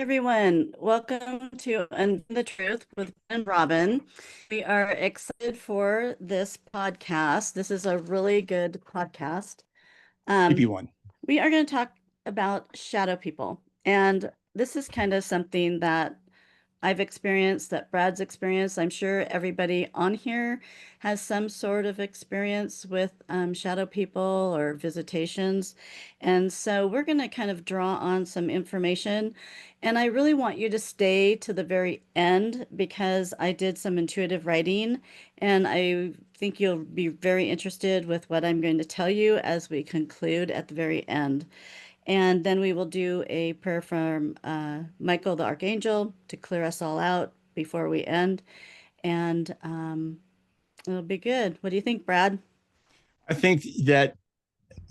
Everyone, welcome to Unveiling the Truth with Ben and Robin. We are excited for this podcast. This is a really good podcast. Creepy Um, one. we are going to talk about shadow people, and this is kind of something that I've experienced, that Brad's experienced. I'm sure everybody on here has some sort of experience with shadow people or visitations. And so we're going to kind of draw on some information. And I really want you to stay to the very end because I did some intuitive writing and I think you'll be very interested with what I'm going to tell you as we conclude at the very end. And then we will do a prayer from Michael the Archangel to clear us all out before we end. And it'll be good. What do you think, Brad? I think that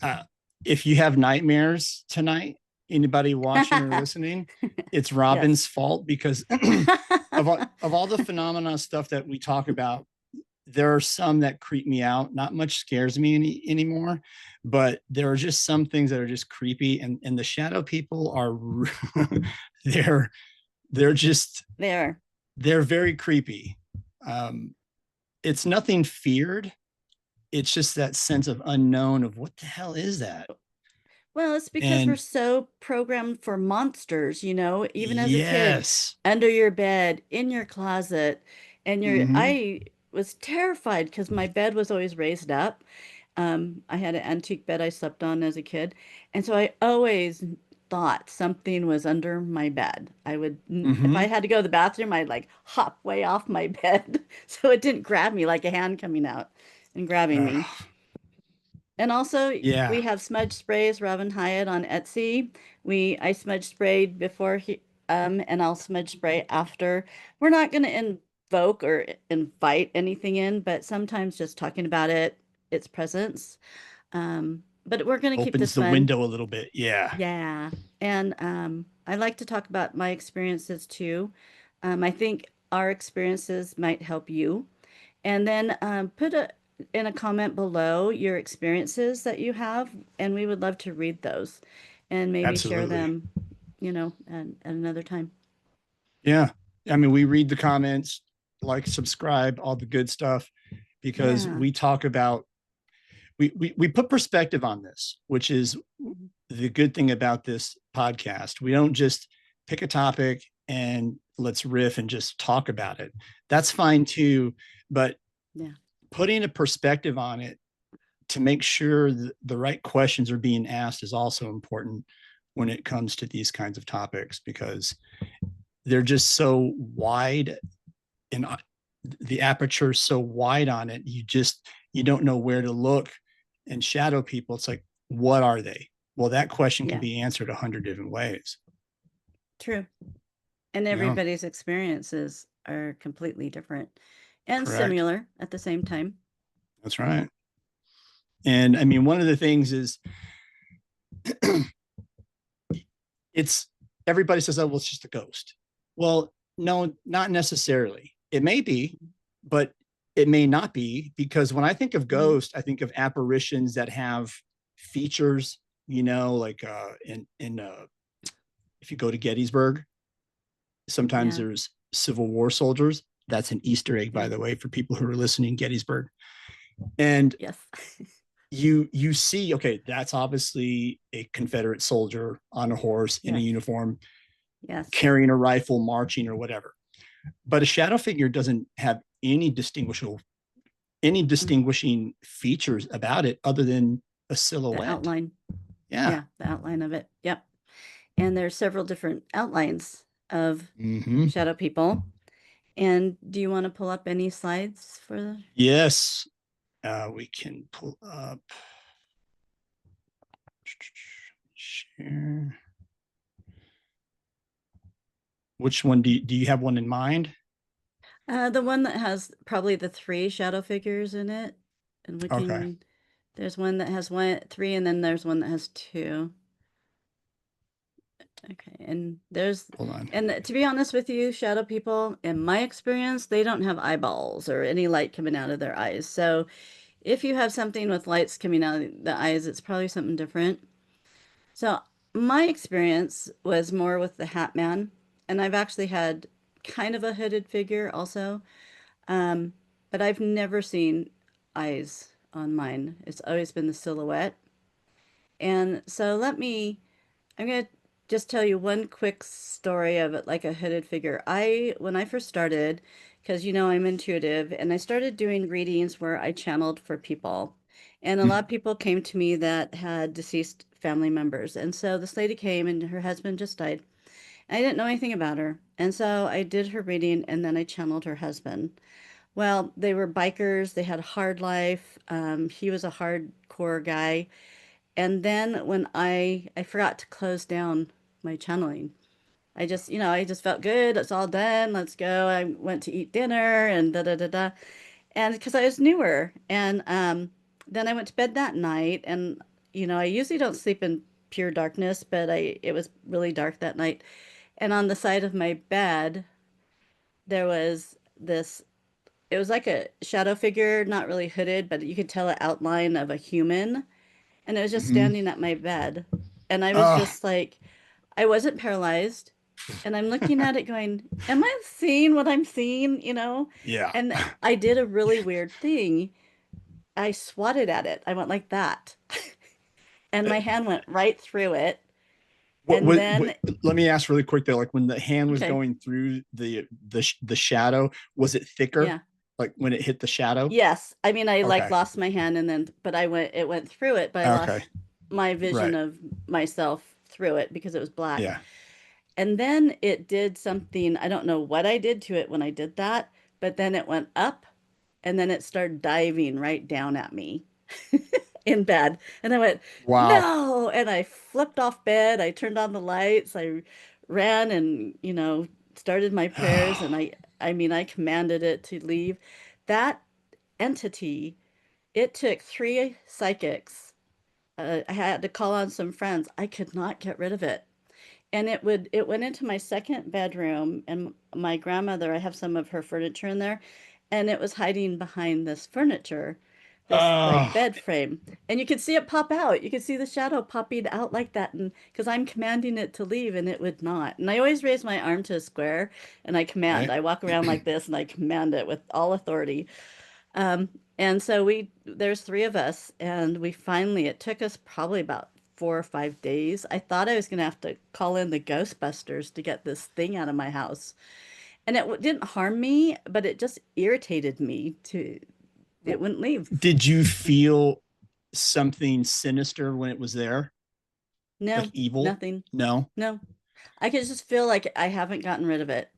uh, if you have nightmares tonight, anybody watching or listening, it's Yes. Robin's fault because of all the phenomena stuff that we talk about, there are some that creep me out. Not much scares me anymore, but there are just some things that are just creepy, and the shadow people are they're they're just There. they're very creepy. Um, it's nothing feared. It's just that sense of unknown of what the hell is that. Well, it's because we're And so programmed for monsters, even as a kid, yes. under your bed, in your closet. And Hmm. I was terrified because my bed was always raised up. I had an antique bed I slept on as a kid. And so I always thought something was under my bed. If I Hmm. had to go to the bathroom, I'd like hop way off my bed so it didn't grab me like a hand coming out and grabbing me. And also, we Yeah. have smudge sprays, Robin Hyatt on Etsy. I smudge sprayed before and I'll smudge spray after. We're not going to invoke or invite anything in, but sometimes just talking about its presence. But we're going to keep Opens this the fun. window a little bit. Yeah. Yeah. And I like to talk about my experiences too. I think our experiences might help you. And then put in a comment below your experiences that you have, and we would love to read those and maybe share Absolutely. them, at another time. Yeah. I mean, we read the comments, like, subscribe, all the good stuff, because Yeah. we talk about, we put perspective on this, which is Mhm. the good thing about this podcast. We don't just pick a topic and let's riff and just talk about it. That's fine too. But Yeah. putting a perspective on it to make sure that the right questions are being asked is also important when it comes to these kinds of topics, because they're just so wide, and the aperture is so wide on it, you don't know where to look. And shadow people, it's like, what are they? Well, that question can Yeah. be answered 100 different ways. True. And Yeah. everybody's experiences are completely different and Correct. similar at the same time. That's right. And I mean, one of the things is, it's, everybody says, oh, well, it's just a ghost. Well, no, not necessarily. It may be, but it may not be, because when I think of Mhm. ghost, I think of apparitions that have features, like if you go to Gettysburg, sometimes Yeah. there's Civil War soldiers. That's an Easter egg, by Yeah. the way, for people who are listening, Gettysburg. And Yes. you see, okay, that's obviously a Confederate soldier on a horse in a Yes. uniform, Yes. carrying a rifle, marching or whatever. But a shadow figure doesn't have any Mm. distinguishing features about it other than a The silhouette. outline. Yeah. Yeah. The outline of it. Yep. And there's several different outlines of Mm-hmm. shadow people. And do you want to pull up any slides for the? Yes. We can pull up, share. Which one do you have one in mind? The one that has probably the three shadow figures in it. And Okay. there's one that has three, and then there's one that has two. Okay, Hold on. and to be honest with you, shadow people, in my experience, they don't have eyeballs or any light coming out of their eyes. So if you have something with lights coming out of the eyes, it's probably something different. So my experience was more with the Hat Man. And I've actually had kind of a hooded figure also. Um, but I've never seen eyes on mine. It's always been the silhouette. And so I'm gonna just tell you one quick story of it, like a hooded figure. When I first started, because I'm intuitive, and I started doing readings where I channeled for people. And a lot of people came to me that had deceased family members. And so this lady came and her husband just died. I didn't know anything about her. And so I did her reading and then I channeled her husband. Well, they were bikers, they had a hard life. He was a hardcore guy. And then when I forgot to close down my channeling. I just felt good. It's all done. Let's go. I went to eat dinner and da da da da. And because I was newer. And then I went to bed that night. And, I usually don't sleep in pure darkness, but it was really dark that night. And on the side of my bed, there was it was like a shadow figure, not really hooded, but you could tell an outline of a human. And it was just Mm-hmm. standing at my bed. And I was Oh, just like, I wasn't paralyzed. And I'm looking at it going, am I seeing what I'm seeing? yeah. And I did a really weird thing. I swatted at it. I went like that. And my hand went right through it. And What, then, let me ask really quick though, like when the hand was okay, going through the shadow, was it thicker? yeah. Like when it hit the shadow? Yes. I mean, I like Okay. lost my hand and then, but it went through it, but I Okay. lost my vision Right. of myself through it because it was black. Yeah. And then it did something, I don't know what I did to it when I did that, but then it went up and then it started diving right down at me in bed. And I went, Wow. no. And I flipped off bed. I turned on the lights. I ran and, started my prayers. And I mean, I commanded it to leave. That entity, it took three psychics. I had to call on some friends. I could not get rid of it. And it went into my second bedroom and my grandmother, I have some of her furniture in there, and it was hiding behind this furniture, this like Oh, bed frame. And you could see it pop out. You could see the shadow popping out like that, and because I'm commanding it to leave and it would not. And I always raise my arm to a square and I command. right. I walk around like this and I command it with all authority. And so there's three of us, and it took us probably about 4 or 5 days. I thought I was going to have to call in the Ghostbusters to get this thing out of my house. And didn't harm me, but it just irritated me it wouldn't leave. Did you feel something sinister when it was there? Like No, evil? nothing. No. No. I could just feel like I haven't gotten rid of it.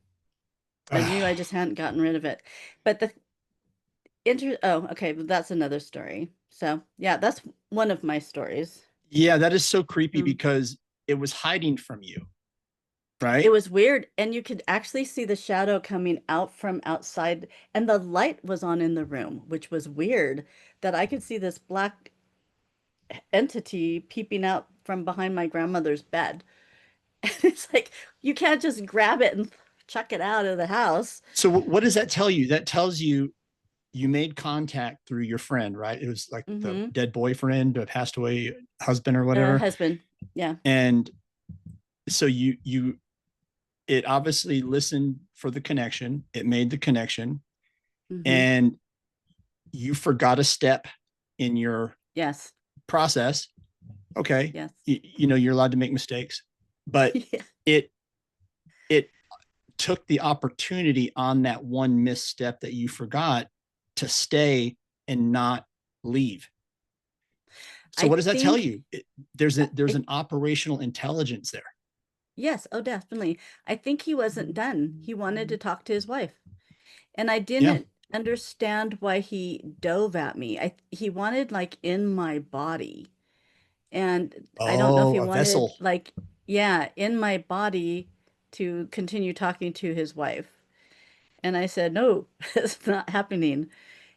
I knew I just hadn't gotten rid of it. But oh, okay, but that's another story. So, yeah, that's one of my stories. Yeah, that is so creepy Um, because it was hiding from you, It right? was weird, and you could actually see the shadow coming out from outside, and the light was on in the room, which was weird that I could see this black entity peeping out from behind my grandmother's bed. And it's like you can't just grab it and chuck it out of the house. So what does that tell you? That tells you you made contact through your friend, right? It was like the Mm-hmm. dead boyfriend, or passed away husband or whatever. Husband. Yeah. And so it obviously listened for the connection. It made the connection, Mm-hmm. and you forgot a step in your Yes. process. Okay. Yes. You're allowed to make mistakes, but Yeah. it, it took the opportunity on that one misstep that you forgot to stay and not leave. So I what does that tell think you? There's it, an operational intelligence there. yes, oh, definitely. I think he wasn't done. He wanted to talk to his wife. And I Yeah. didn't understand why he dove at me. He wanted like in my body. And I don't know if Oh, he a wanted vessel. like, yeah, in my body to continue talking to his wife. And I said, no, it's not happening.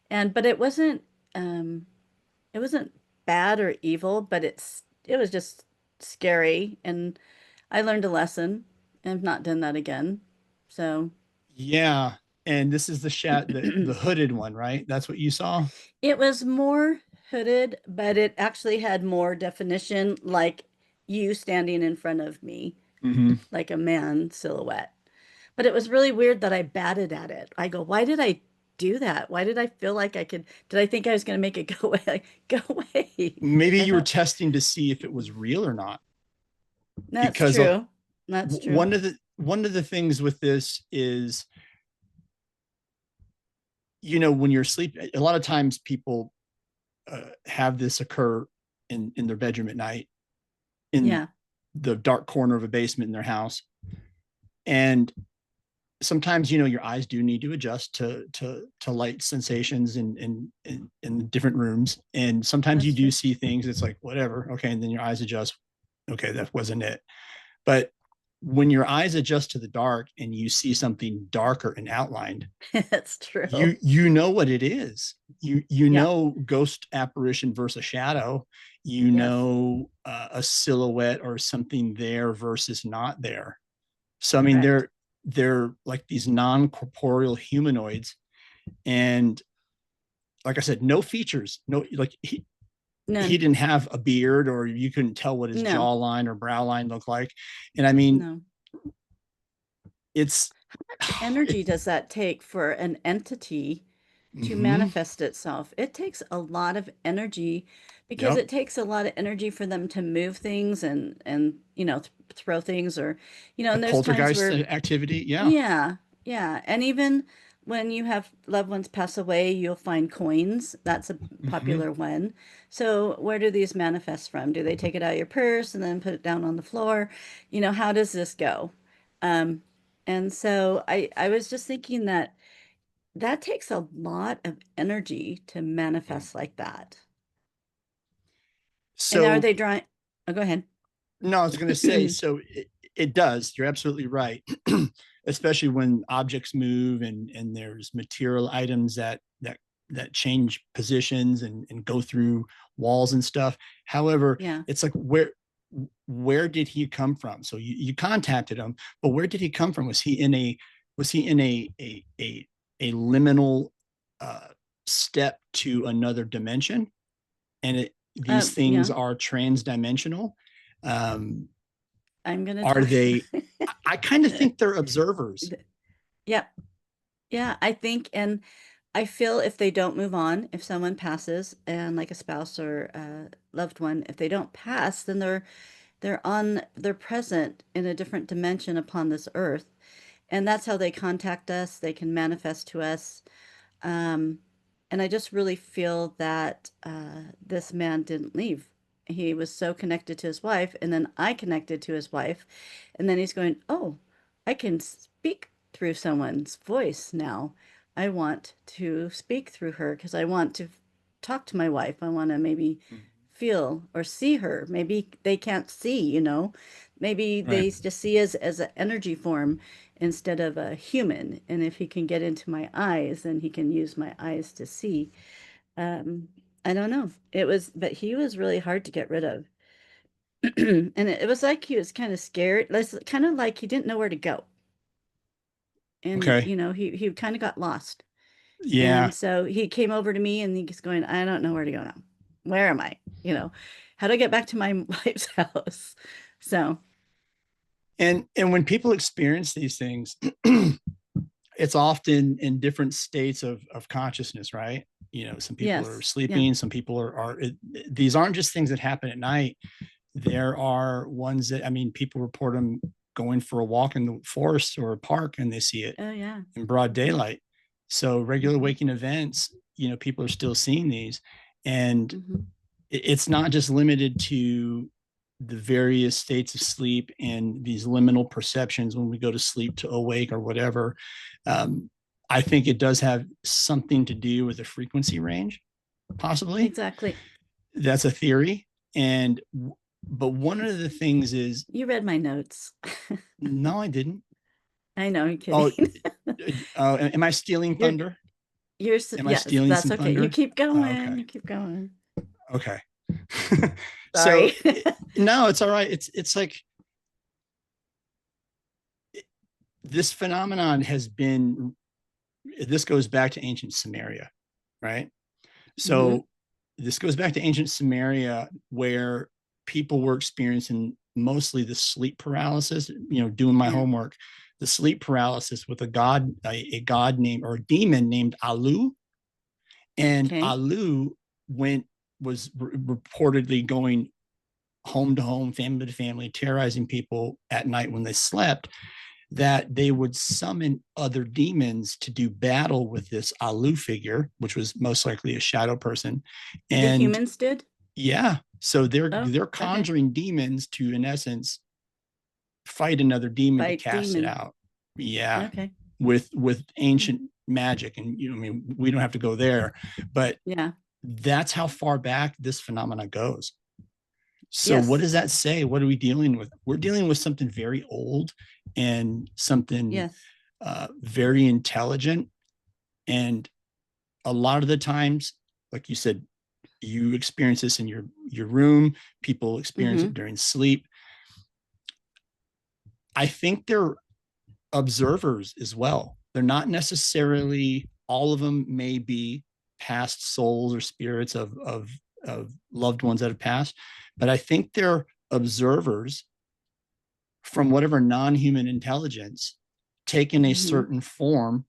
But um it wasn't bad or evil, but it was just scary. And I learned a lesson and have not done that again. So Yeah. And this is the hooded one, right? That's what you saw. it was more hooded, but it actually had more definition, like you standing in front of me, Mm-hmm. like a man silhouette. But it was really weird that I batted at it. I go, why did I do that? Why did I feel like I could? Did I think I was going to make it go away? Like, go away. Maybe I you were don't. testing to see if it was real or not, That's because true. That's true. one of the things with this is, when you're asleep, a lot of times people have this occur in their bedroom at night, in Yeah, the dark corner of a basement in their house. And sometimes, your eyes do need to adjust to light sensations in different rooms. And sometimes you that's do true. see things, it's like, whatever, okay, and then your eyes adjust. Okay, that wasn't it. But when your eyes adjust to the dark and you see something darker and outlined, That's true. you know what it is. You Yeah. know, ghost apparition versus shadow. Yes. A silhouette or something there versus not there. So I mean, Correct. they're like these non-corporeal humanoids. And like I said, no features, no, like he None. didn't have a beard, or you couldn't tell what his No. jawline or brow line looked like. And I mean, No. it's Much energy does that take for an entity to mm-hmm, manifest itself? It takes a lot of energy because yep, it takes a lot of energy for them to move things and throw things or a and there's times poltergeist where activity, yeah. yeah, yeah. And even when you have loved ones pass away, you'll find coins. That's a Mm-hmm. popular one. So where do these manifest from? Do they take it out of your purse and then put it down on the floor? How does this go? Um, and so I was just thinking that that takes a lot of energy to manifest like that. And are So they drawing? Oh, go ahead. no, I was going to say, so it does. You're absolutely right. Especially when objects move, and there's material items that change positions and go through walls and stuff. However, Yeah. it's like, where did he come from? So you contacted him, but where did he come from? Was he in a liminal uh, step to another dimension? And these things Yeah. are transdimensional. Um, I'm gonna are talk. they? I kind of think they're observers. Yep. Yeah, I think, and I feel if they don't move on, if someone passes and like a spouse or a loved one, if they don't pass, then they're present in a different dimension upon this earth. And that's how they contact us. They can manifest to us. Um, and I just really feel that this man didn't leave. He was so connected to his wife, and then I connected to his wife, and then he's going, "Oh, I can speak through someone's voice now. I want to speak through her because I want to talk to my wife. I want to maybe feel or see her. Maybe they can't see. Maybe Right. they just see us as an energy form instead of a human. And if he can get into my eyes, then he can use my eyes to see. Um, I don't know. But he was really hard to get rid of. And it was like he was kind of scared. It's kind of like he didn't know where to go. And, Okay. he kind of got lost. Yeah. And so he came over to me and he's going, I don't know where to go now. Where am I? How do I get back to my wife's house? So, And when people experience these things, it's often in different states of consciousness, right? Some people are yes. Yeah. sleeping, some people these aren't just things that happen at night. There are ones that, I mean, people report them going for a walk in the forest or a park and they see it Oh, yeah. in broad daylight. So regular Hmm. waking events, people are still seeing these. And Hmm. it's not just limited to the various states of sleep and these liminal perceptions when we go to sleep to awake or whatever. Um, I think it does have something to do with the frequency range, possibly. Exactly. That's a theory. And but one of the things is, You read my notes. no, I didn't. I know, I'm Oh, kidding. am I stealing You're, thunder? Am I yes, stealing that's some okay. You thunder? keep Oh, going. okay. You keep going. Okay. So Sorry. no, it's all right. It's like this phenomenon has been. This goes back to ancient Sumeria, right? Hmm. So this goes back to ancient Sumeria, where people were experiencing mostly the sleep paralysis, doing my Yeah. homework, the sleep paralysis with a god named, or a demon named Alu. And Okay. Alu went was reportedly going home to home, family to family, terrorizing people at night when they slept, that they would summon other demons to do battle with this Alu figure, which was most likely a shadow person. The And humans did? yeah, so they're Oh, they're okay. conjuring demons to, in essence, fight another demon to Fight cast it demon. out. Yeah, Okay. with Hmm. ancient magic. And I mean, we don't have to go there, but Yeah. that's how far back this phenomena goes. So what Yes. does that say? What are we dealing with? We're dealing with something very old and something Yes. very intelligent. And a lot of the times, like you said, you experience this in your room. People experience it Mm-hmm. during sleep. I think they're observers as well. They're not necessarily, all of them may be past souls or spirits of loved ones that have passed, but I think they're observers from whatever non-human intelligence taking a Mm-hmm. certain form,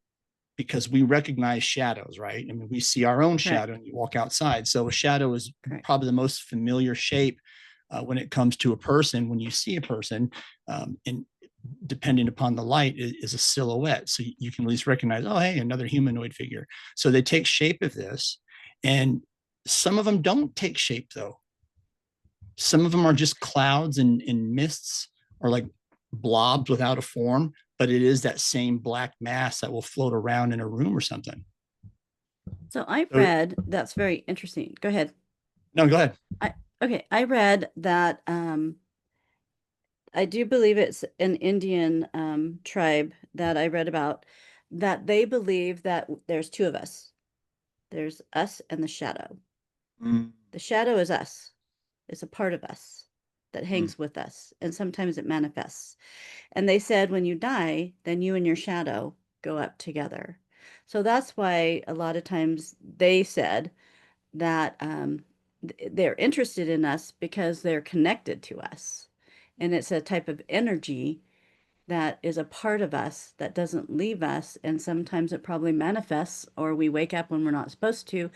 because we recognize shadows, right? I mean, we see our own shadow Correct. and you walk outside. So a shadow is Correct. probably the most familiar shape when it comes to a person. When you see a person, and depending upon the light, is a silhouette. So you can at least recognize, oh, hey, another humanoid figure. So they take shape of this. And some of them don't take shape, though. Some of them are just clouds and mists, or like blobs without a form, but it is that same black mass that will float around in a room or something. So I So, read, that's very interesting. Go ahead. no, go ahead. I okay, I read that I do believe it's an Indian tribe that I read about, that they believe that there's two of us. There's us and the shadow. Mm, The shadow is us. It's a part of us that mm. hangs with us, and sometimes it manifests. And they said when you die, then you and your shadow go up together. So that's why a lot of times they said that they're interested in us because they're connected to us. And it's a type of energy that is a part of us that doesn't leave us. And sometimes it probably manifests, or we wake up when we're not supposed to.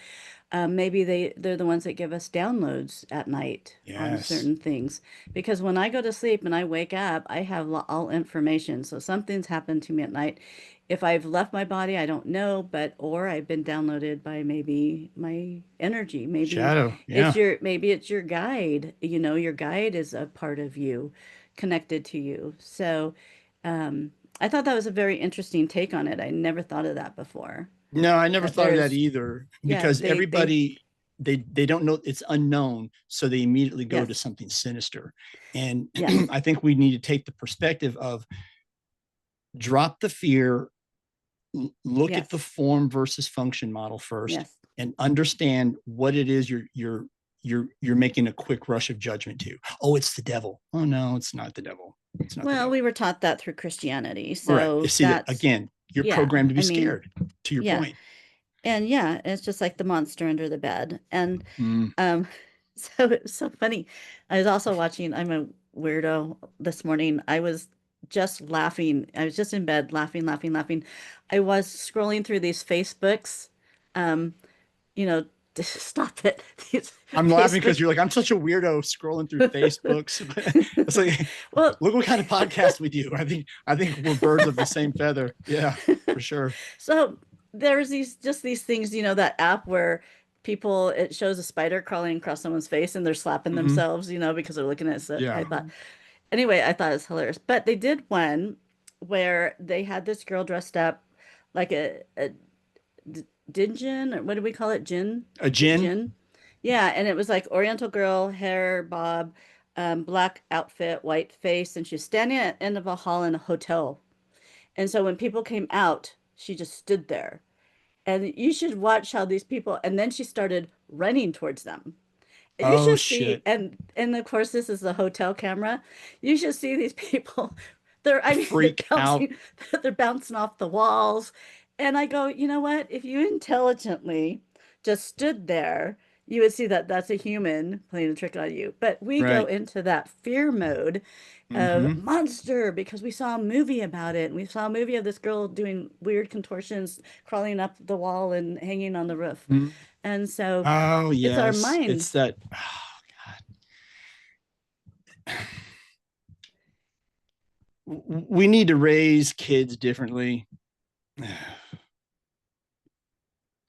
Maybe they're the ones that give us downloads at night on Yes. certain things. Because when I go to sleep and I wake up, I have all information. So something's happened to me at night. If I've left my body, I don't know, but or I've been downloaded by maybe my energy. Shadow. Yeah. Maybe it's your guide. You know, your guide is a part of you, connected to you. So I thought that was a very interesting take on it. I never thought of that before. No, I never That thought of that there's either, yeah, because everybody, they don't know, it's unknown, so they immediately go to yes, something sinister. And yes, I think we need to take the perspective of, drop the fear, look at the yes, form versus function model first, yes. and understand what it is you're making a quick rush of judgment to. Oh, it's the devil. Oh no, it's not the devil. It's not the Well, we devil. were taught that through Christianity, Right. You so see that that's again, you're yeah. programmed to be I mean, scared, to your yeah, point. and yeah, it's just like the monster under the bed, and Mm. um, so it was so funny. I was also watching. I'm a weirdo. This morning, I was just laughing. I was just in bed, laughing, laughing, laughing. I was scrolling through these Facebooks. Um, you know, stop it. These I'm laughing because Facebook. you're like, I'm such a weirdo scrolling through Facebooks. It's like, Well, look what kind of podcast we do. I think we're birds of the same feather. Yeah, for sure. so there's these things, that app where people it shows a spider crawling across someone's face and they're slapping Mm-hmm. themselves, because they're looking at it. Yeah. I thought it was hilarious. But they did one where they had this girl dressed up like a Dinjin, or what do we call it? Jin? A gin. Jin? Yeah, and it was like Oriental girl, hair, bob, black outfit, white face, and she's standing at the end of a hall in a hotel. And so when people came out, she just stood there. And you should watch how these people, and then she started running towards them. You Oh should see, shit. and of course this is the hotel camera. You should see these people. I mean, they're Freak out. bouncing, they're bouncing off the walls. And I go, you know what? If you intelligently just stood there, you would see that that's a human playing a trick on you. But we go Right. into that fear mode of Mm-hmm. monster because we saw a movie about it. And we saw a movie of this girl doing weird contortions, crawling up the wall and hanging on the roof. Mm-hmm. And so Oh it's our yes. mind. It's that oh, God. We need to raise kids differently.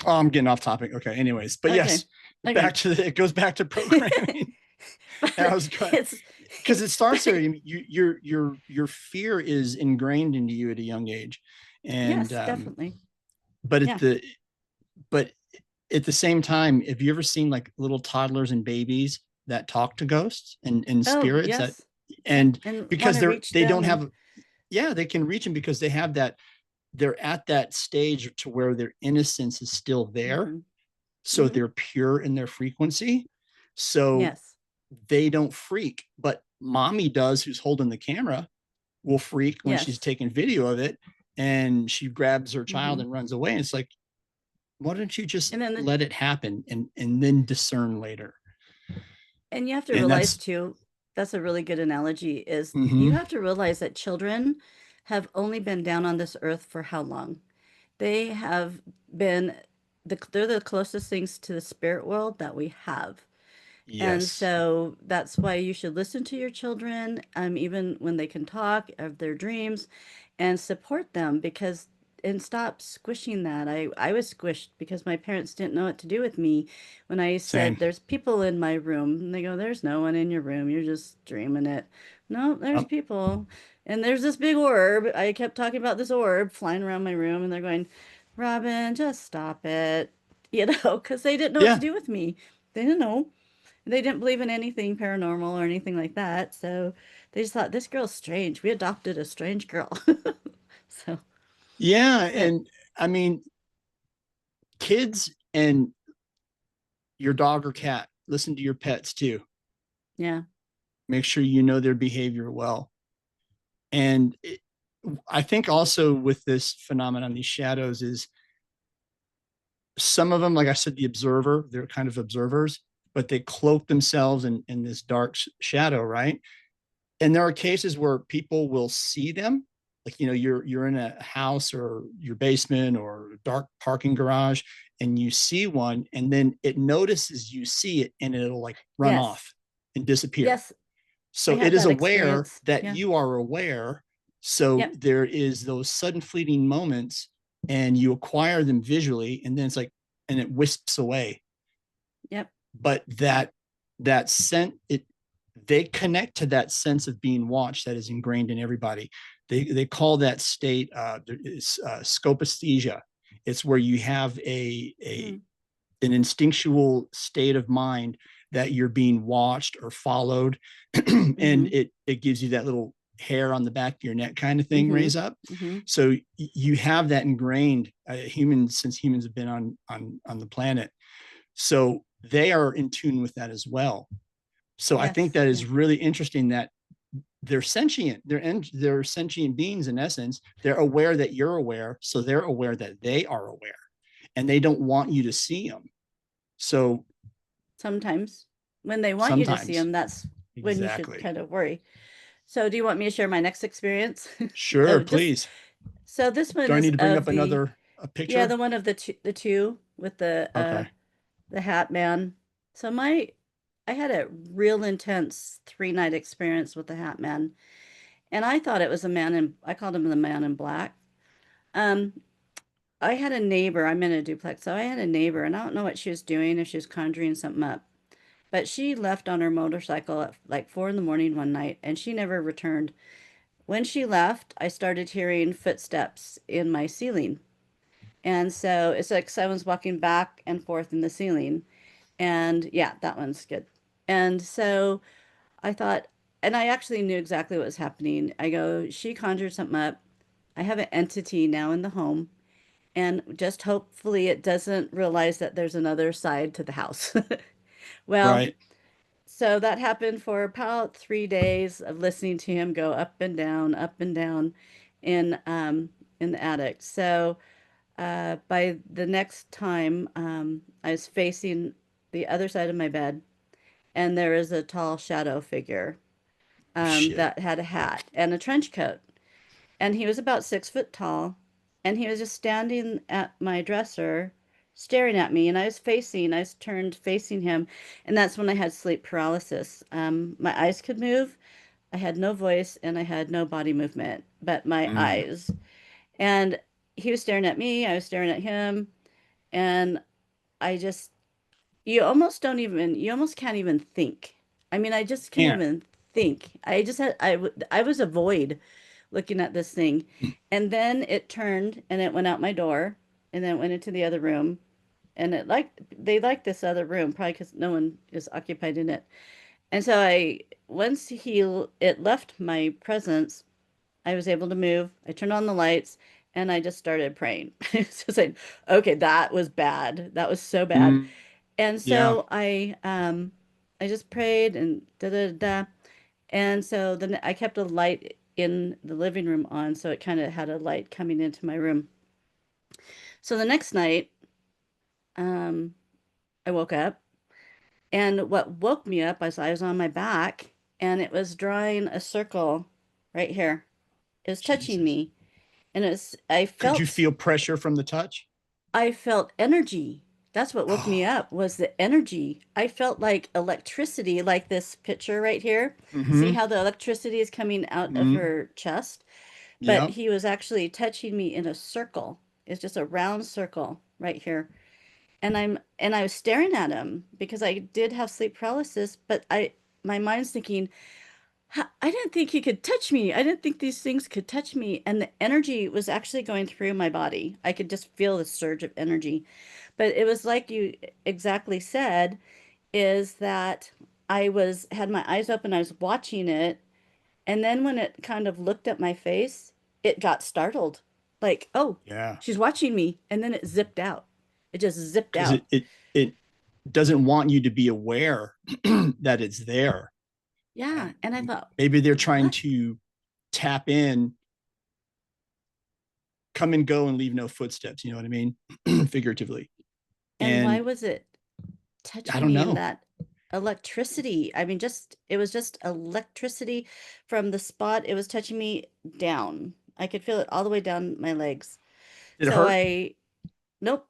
Oh, I'm getting off topic. Okay. Anyways, but Okay. yes, Okay. it goes back to programming. And I But was going it's because it starts there. Your fear is ingrained into you at a young age, and yes, definitely. but at Yeah. the but at the same time, have you ever seen like little toddlers and babies that talk to ghosts and Oh, spirits that yes. Yep. and And want because to reach they don't them and have yeah they can reach them because they have that they're at that stage to where their innocence is still there, hmm so hmm they're pure in their frequency, so yes. they don't freak, but mommy does, who's holding the camera, will freak when she's Yes. taking video of it, and she grabs her child hmm and runs away, and it's like, why don't you just And then let it happen and then discern later? and you have to And realize that's too, that's a really good analogy, is you mm-hmm. have to realize that children have only been down on this earth for how long? They have been they're the closest things to the spirit world that we have. And Yes, so that's why you should listen to your children, even when they can talk of their dreams, and support them because and stop squishing that. I was squished because my parents didn't know what to do with me when I same. said, "There's people in my room." And they go, "There's no one in your room. You're just dreaming it." No, there's um, people. And there's this big orb. I kept talking about this orb flying around my room, and they're going, "Robin, just stop it." Because they didn't know what to yeah, do with me. They didn't know. They didn't believe in anything paranormal or anything like that. So they just thought, this girl's strange. We adopted a strange girl. So, yeah, but and I mean, kids and your dog or cat, listen to your pets too. yeah. Make sure you know their behavior well. And I think also with this phenomenon, these shadows, is some of them, like I said, the observer, they're kind of observers, but they cloak themselves in this dark shadow, right? And there are cases where people will see them, like you're in a house or your basement or dark parking garage, and you see one, and then it notices you see it, and it'll like run Yes. off and disappear. Yes. I So it had is that aware experience. that Yeah. you are aware. So Yep. there is those sudden fleeting moments, and you acquire them visually, and then it's like, and it wisps away. Yep. But that scent, it they connect to that sense of being watched that is ingrained in everybody. They call that state scopisthesia. It's where you have a Mm. an instinctual state of mind that you're being watched or followed, and Mm-hmm. it gives you that little hair on the back of your neck kind of thing Mm-hmm. raise up. Mm-hmm. So you have that ingrained, humans, since humans have been on the planet, so they are in tune with that as well. So I think Yes. that Yeah. is really interesting that they're sentient. They're sentient beings in essence. They're aware that you're aware, so they're aware that they are aware, and they don't want you to see them. So Sometimes when they want you to see sometimes, them, that's when you should exactly. kind of worry. So do you want me to share my next experience? Sure, Of just please. so this one Do I is need to bring of up the another a yeah, picture? the one of the two with Okay. the hat man. So I had a real intense 3 night experience with the hat man, and I thought it was a man in I called him the man in black. Um, I had a neighbor. I'm in a duplex, so I had a neighbor, and I don't know what she was doing, if she was conjuring something up. But she left on her motorcycle at like 4 in the morning one night, and she never returned. When she left, I started hearing footsteps in my ceiling. And so it's like someone's walking back and forth in the ceiling. And yeah, that one's good. And so I thought, and I actually knew exactly what was happening. I go, she conjured something up. I have an entity now in the home. And just hopefully it doesn't realize that there's another side to the house. Well, Right. so that happened for about 3 days of listening to him go up and down in the attic. So by the next time I was facing the other side of my bed, and there was a tall shadow figure Shit. that had a hat and a trench coat. And he was about 6 foot tall. And he was just standing at my dresser, staring at me. And I was turned facing him. And that's when I had sleep paralysis. My eyes could move. I had no voice and I had no body movement, but my Mm. eyes. And he was staring at me. I was staring at him. And I just, you almost can't even think. I mean, I just couldn't Can't. even think. I was a void looking at this thing. And then it turned and it went out my door and then it went into the other room. And they liked this other room, probably because no one is occupied in it. And so it left my presence, I was able to move. I turned on the lights and I just started praying. So it's like, okay, that was bad. That was so bad. Mm. And Yeah. so I just prayed and da da da. And so then I kept a light in the living room on, so it kind of had a light coming into my room. So the next night, um, I woke up, and what woke me up was I was on my back, and it was drawing a circle right here. It was touching Jesus. me, and Could you feel pressure from the touch? I felt energy. That's what woke me Oh. up was the energy. I felt like electricity, like this picture right here. See Mm-hmm. how the electricity is coming out of Mm. her chest? But Yep. he was actually touching me in a circle. It's just a round circle right here. And I was staring at him because I did have sleep paralysis, but I my mind's thinking, I didn't think he could touch me. I didn't think these things could touch me. And the energy was actually going through my body. I could just feel the surge of energy. But it was like you exactly said, is that had my eyes open, I was watching it, and then when it kind of looked at my face, it got startled. Like, oh, Yeah. she's watching me. And then it zipped out. It just zipped Because out. it doesn't want you to be aware that it's there. Yeah. And And I thought, maybe they're trying what? to tap in, come and go and leave no footsteps. You know what I mean? Figuratively. And why And was it I touching don't me in know. that electricity? I mean, it was just electricity from the spot it was touching me down. I could feel it all the way down my legs. Did it So hurt? nope,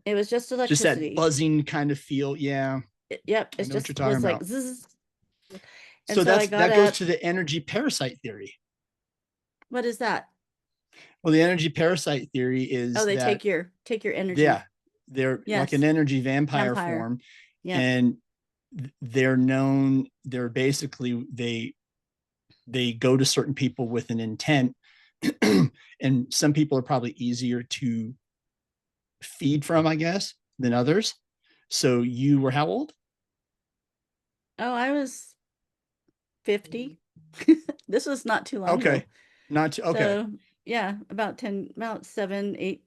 it was just Just that electricity. buzzing kind of feel. Yeah. Yep, I it know what you're just talking was like about. zzz. And So so I got that goes up. to the energy parasite theory. What is that? Well, the energy parasite theory Oh, is they that, take your energy. yeah, they're like an Yes, energy vampire vampire. form, Yep. and they're basically they go to certain people with an intent, and some people are probably easier to feed from, I guess, than others. So you were how old? Oh, I was 50. This was not too long ago. Okay. Not to, okay. So yeah, about 7, 8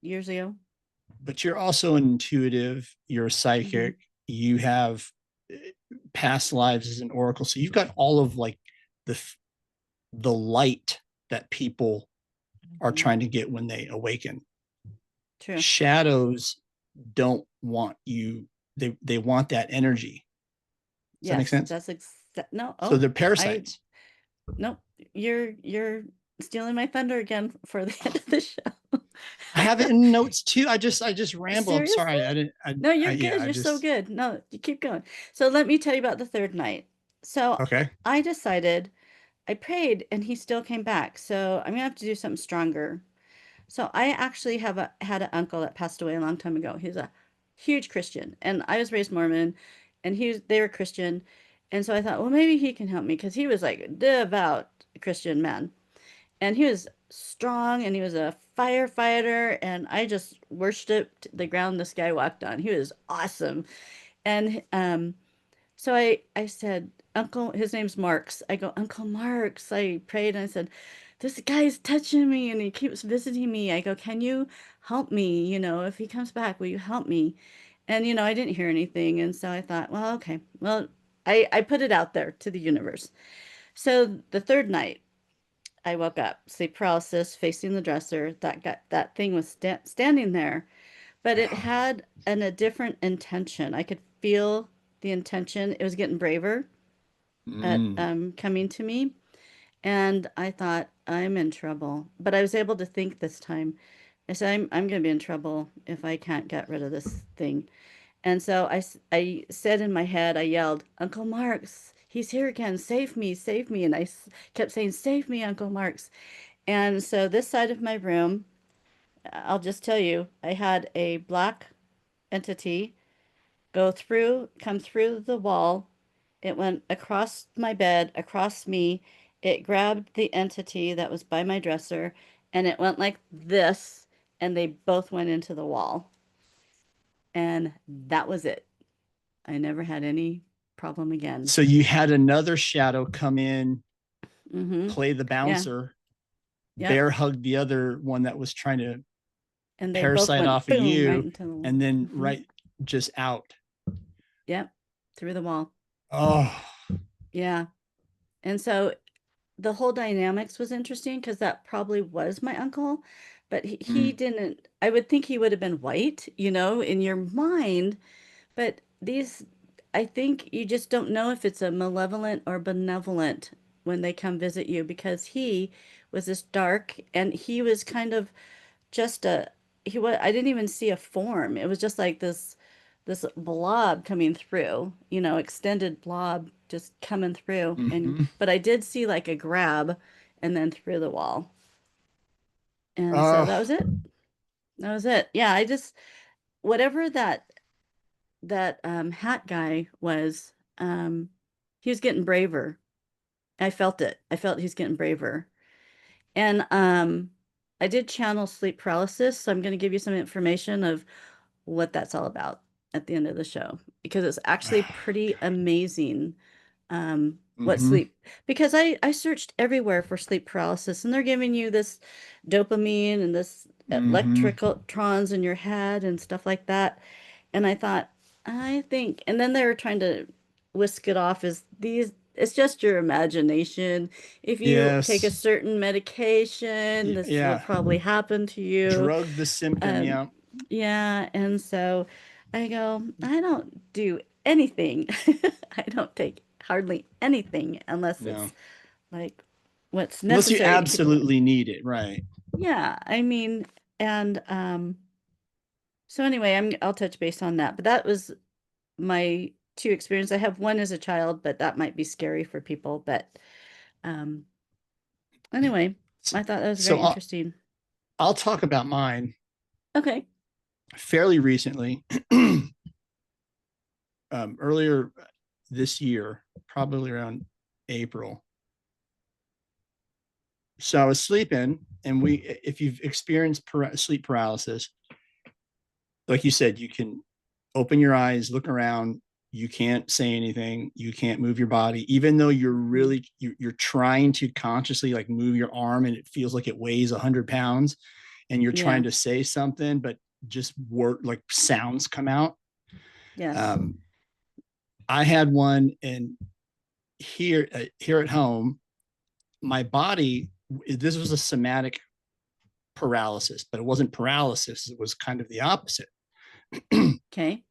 years ago. But you're also intuitive, you're Hmm. psychic, you have past lives as an oracle. So you've got all of like the the light that people are Hmm. trying to get when they awaken. True. Shadows don't want you, they want that energy. Does that make Yes, sense? no. So Oh, they're I parasites. nope. You're stealing my thunder again for the end of the show. I have it in notes too. I just ramble. I'm Seriously? sorry. I didn't No, I you're yeah, good. I You're so just good. No, you keep going. So let me tell you about the third night. So okay. I decided, I prayed and he still came back. So I'm gonna have to do something stronger. So I actually had an uncle that passed away a long time ago. He's a huge Christian, and I was raised Mormon, and they were Christian, and so I thought, well, maybe he can help me because he was like a devout Christian man, and he was strong, and he was a firefighter, and I just worshipped the ground this guy walked on. He was awesome, and so I said, Uncle, his name's Marks. I go, Uncle Marks. I prayed and I said, this guy's touching me and he keeps visiting me. I go, can you help me? If he comes back, will you help me? And I didn't hear anything. And so I thought, well, okay. Well, I put it out there to the universe. So the third night, I woke up, sleep paralysis, facing the dresser. That thing was standing there, but it had a different intention. I could feel the intention. It was getting braver at Mm. coming to me. And I thought, I'm in trouble. But I was able to think this time. I said, I'm going to be in trouble if I can't get rid of this thing. And so I said in my head, I yelled, Uncle Marks, he's here again. Save me, save me. And kept saying, save me, Uncle Marks. And so this side of my room, I'll just tell you, I had a black entity come through the wall. It went across my bed, across me. It grabbed the entity that was by my dresser, and it went like this, and they both went into the wall. And that was it. I never had any problem again. So you had another shadow come in, Mm-hmm. play the Yeah. bouncer, Yep. bear hug the other one that was trying to And they both parasite went off of boom right you, into the wall. and then Mm-hmm. right just out. Yep. Through the wall. Oh, Yeah. And so the whole dynamics was interesting because that probably was my uncle, but he mm, didn't. I would think he would have been white, in your mind, but I think you just don't know if it's a malevolent or benevolent when they come visit you because he was this dark and he was kind of just I didn't even see a form. It was just like this blob coming through, extended blob just coming through. And mm-hmm. but I did see like a grab and then through the wall. And so that Oh, was it. That was it. Yeah, I just whatever that hat guy was, he was getting braver. I felt it. I felt he's getting braver. And I did channel sleep paralysis, so I'm going to give you some information of what that's all about at the end of the show because it's actually pretty amazing what mm-hmm. sleep because I searched everywhere for sleep paralysis and they're giving you this dopamine and this Mm-hmm. electrons in your head and stuff like that and I thought I think and then they were trying to whisk it off as these it's just your imagination if you take a Yes. certain medication this will Yeah. probably happen to you Drug the symptom. um, Yeah. yeah, and so I go, I don't do anything. I don't take hardly anything unless No. it's like what's Unless you necessary to keep alive. absolutely need it. Right. Yeah, I mean, and so anyway, I'll touch base on that. But that was my two experience. I have one as a child, but that might be scary for people. But um anyway, I thought that was So very interesting. I'll talk about mine Okay. fairly recently. Earlier this year, probably around April. So I was sleeping, and if you've experienced sleep paralysis, like you said, you can open your eyes, look around. You can't say anything. You can't move your body, even though Mm. you're trying to consciously like move your arm, and it feels like it weighs 100 pounds, and you're trying Yeah. to say something, but just word like sounds come out. Yes. Um, I had one, and here at home, my body. This was a somatic paralysis, but it wasn't paralysis. It was kind of the opposite. Okay.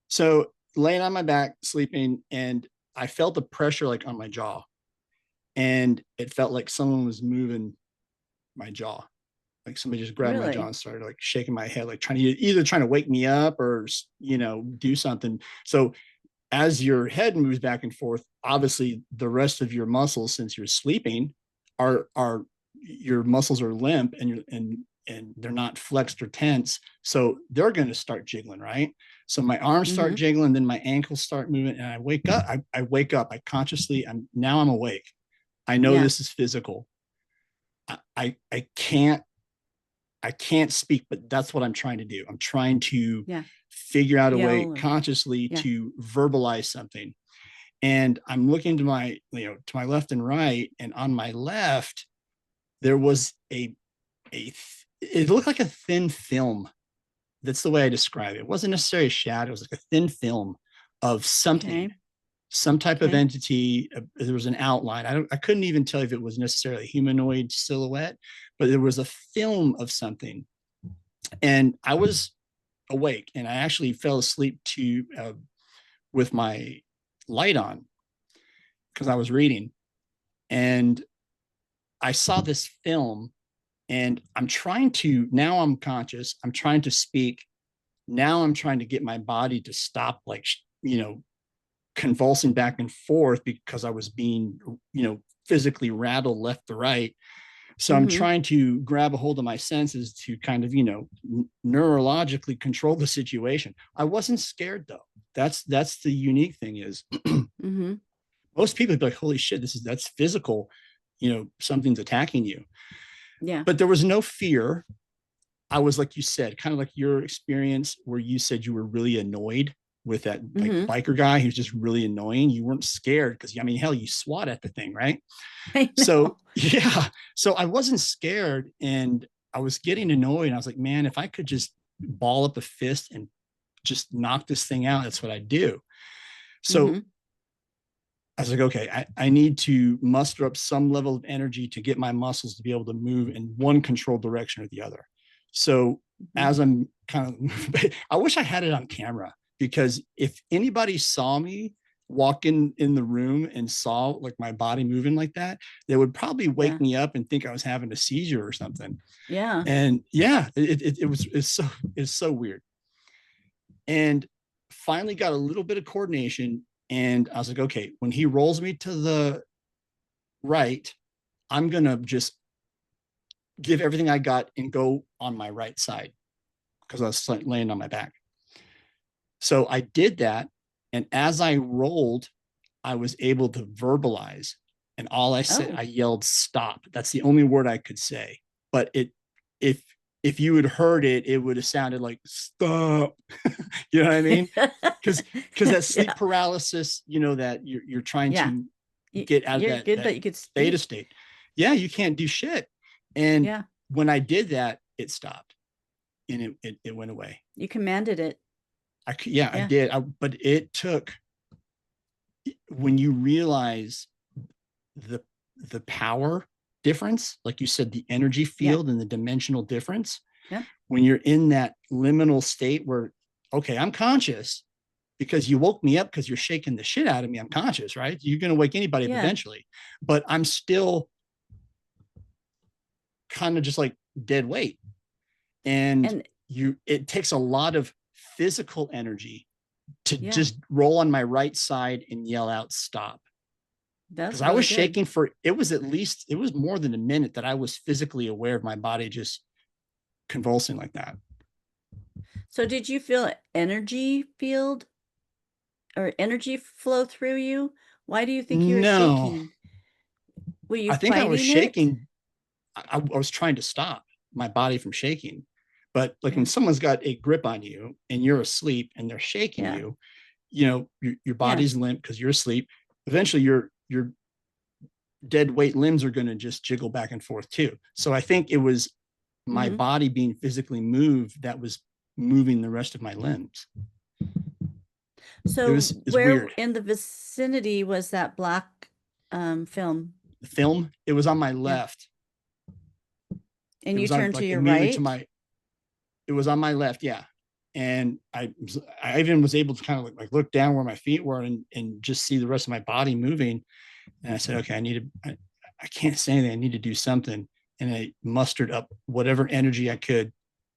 So laying on my back, sleeping, and I felt the pressure like on my jaw, and it felt like someone was moving my jaw. Like somebody just grabbed my jaw Really? and started like shaking my head, like trying to wake me up or do something. So as your head moves back and forth, obviously the rest of your muscles, since you're sleeping, are your muscles are limp and they're not flexed or tense. So they're going to start jiggling, right? So my arms start Mm-hmm. jiggling, then my ankles start moving, and I wake up. I wake up. I consciously. I'm awake. I know Yeah. this is physical. I can't speak, but that's what I'm trying to do. I'm trying to Yeah. figure out a way Yell or consciously yeah. to verbalize something. And I'm looking to my left and right, and on my left there was it looked like a thin film. That's the way I describe it. It wasn't necessarily a shadow. It was like a thin film of something, Okay. some type of Okay. entity. There was an outline. I couldn't even tell if it was necessarily a humanoid silhouette, but there was a film of something. And I was awake, and I actually fell asleep to with my light on because I was reading, and I saw this film, and I'm trying to, now I'm conscious, I'm trying to speak. Now I'm trying to get my body to stop, like, convulsing back and forth because I was being, physically rattled left to right. So I'm Mm-hmm. trying to grab a hold of my senses to kind of, neurologically control the situation. I wasn't scared though. That's the unique thing is Mm-hmm. most people be like, holy shit, that's physical, something's attacking you. Yeah. But there was no fear. I was, like you said, kind of like your experience where you said you were really annoyed with that, like, Mm-hmm. biker guy who's just really annoying. You weren't scared because, I mean, hell, you swat at the thing, right? I So know. yeah, so I wasn't scared, and I was getting annoyed. I was like, man, if I could just ball up a fist and just knock this thing out, that's what I do. So Mm-hmm. I was like, okay, I need to muster up some level of energy to get my muscles to be able to move in one controlled direction or the other. So Mm-hmm. as I'm kind of, I wish I had it on camera, because if anybody saw me walk in the room and saw, like, my body moving like that, they would probably wake Yeah. me up and think I was having a seizure or something. Yeah. And yeah, it's so weird. And finally got a little bit of coordination, and I was like, okay, when he rolls me to the right, I'm gonna just give everything I got and go on my right side because I was laying on my back. So I did that, and as I rolled, I was able to verbalize, and all I said, Oh. I yelled stop. That's the only word I could say. But if if you had heard it, it would have sounded like stop. You know what I mean? Because that sleep Yeah. paralysis, that you're trying Yeah. to get out of You're good that that you could theta speak. state. Yeah, you can't do shit. And Yeah. when I did that, it stopped, and it went away. You commanded it. Yeah, I Yeah. did. But it took, when you realize the the power difference, like you said, the energy Yeah. field and the dimensional difference, Yeah. when you're in that liminal state where, okay, I'm conscious because you woke me up because you're shaking the shit out of me. I'm conscious, right? You're going to wake anybody up Yeah. eventually, but I'm still kind of just like dead weight. And And it takes a lot of physical energy to yeah, just roll on my right side and yell out stop, because that's I was really good. shaking for, it was at least, it was more than a minute that I was physically aware of my body just convulsing like that. So did you feel energy field or energy flow through you? Why do you think you were No, shaking? Were you I think I was fighting it? shaking. I was trying to stop my body from shaking. But like when Yeah. someone's got a grip on you and you're asleep and they're shaking Yeah. you, your Yeah. body's limp because you're asleep. Eventually your dead weight limbs are going to just jiggle back and forth too. So I think it was my Mm-hmm. body being physically moved that was moving the rest of my limbs. So It's where weird. in the vicinity was that black film? The film, it was on my Yeah. left. It And you was on, turned to like, your immediately to right? my, it was on my left, yeah. And I even was able to kind of like look down where my feet were, and just see the rest of my body moving. And I said, okay, I can't say anything. I need to do something. And I mustered up whatever energy I could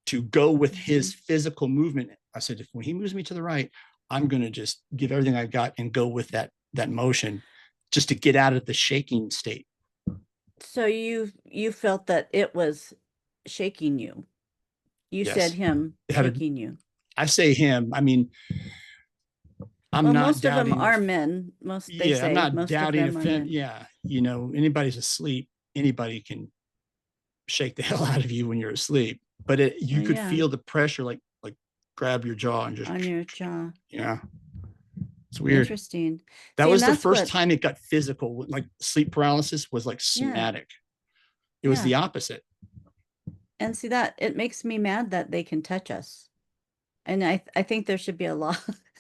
to go with Mm-hmm. his physical movement. I said, if when he moves me to the right, I'm going to just give everything I got and go with that motion, just to get out of the shaking state. So you felt that it was shaking you. You said Yes. him It had a, shaking you. I say him. I mean, I'm Well, not most of them doubting are if, men. Most they yeah, I'm say not most of doubting them if, are men. yeah, anybody's asleep, anybody can shake the hell out of you when you're asleep. But Oh you could yeah, feel the pressure, like grab your jaw and just, on your jaw. yeah, it's weird. Interesting. That See, and was the that's first what, time it got physical. Like sleep paralysis was like yeah, somatic. It was yeah. the opposite. And see that it makes me mad that they can touch us. And I think there should be a law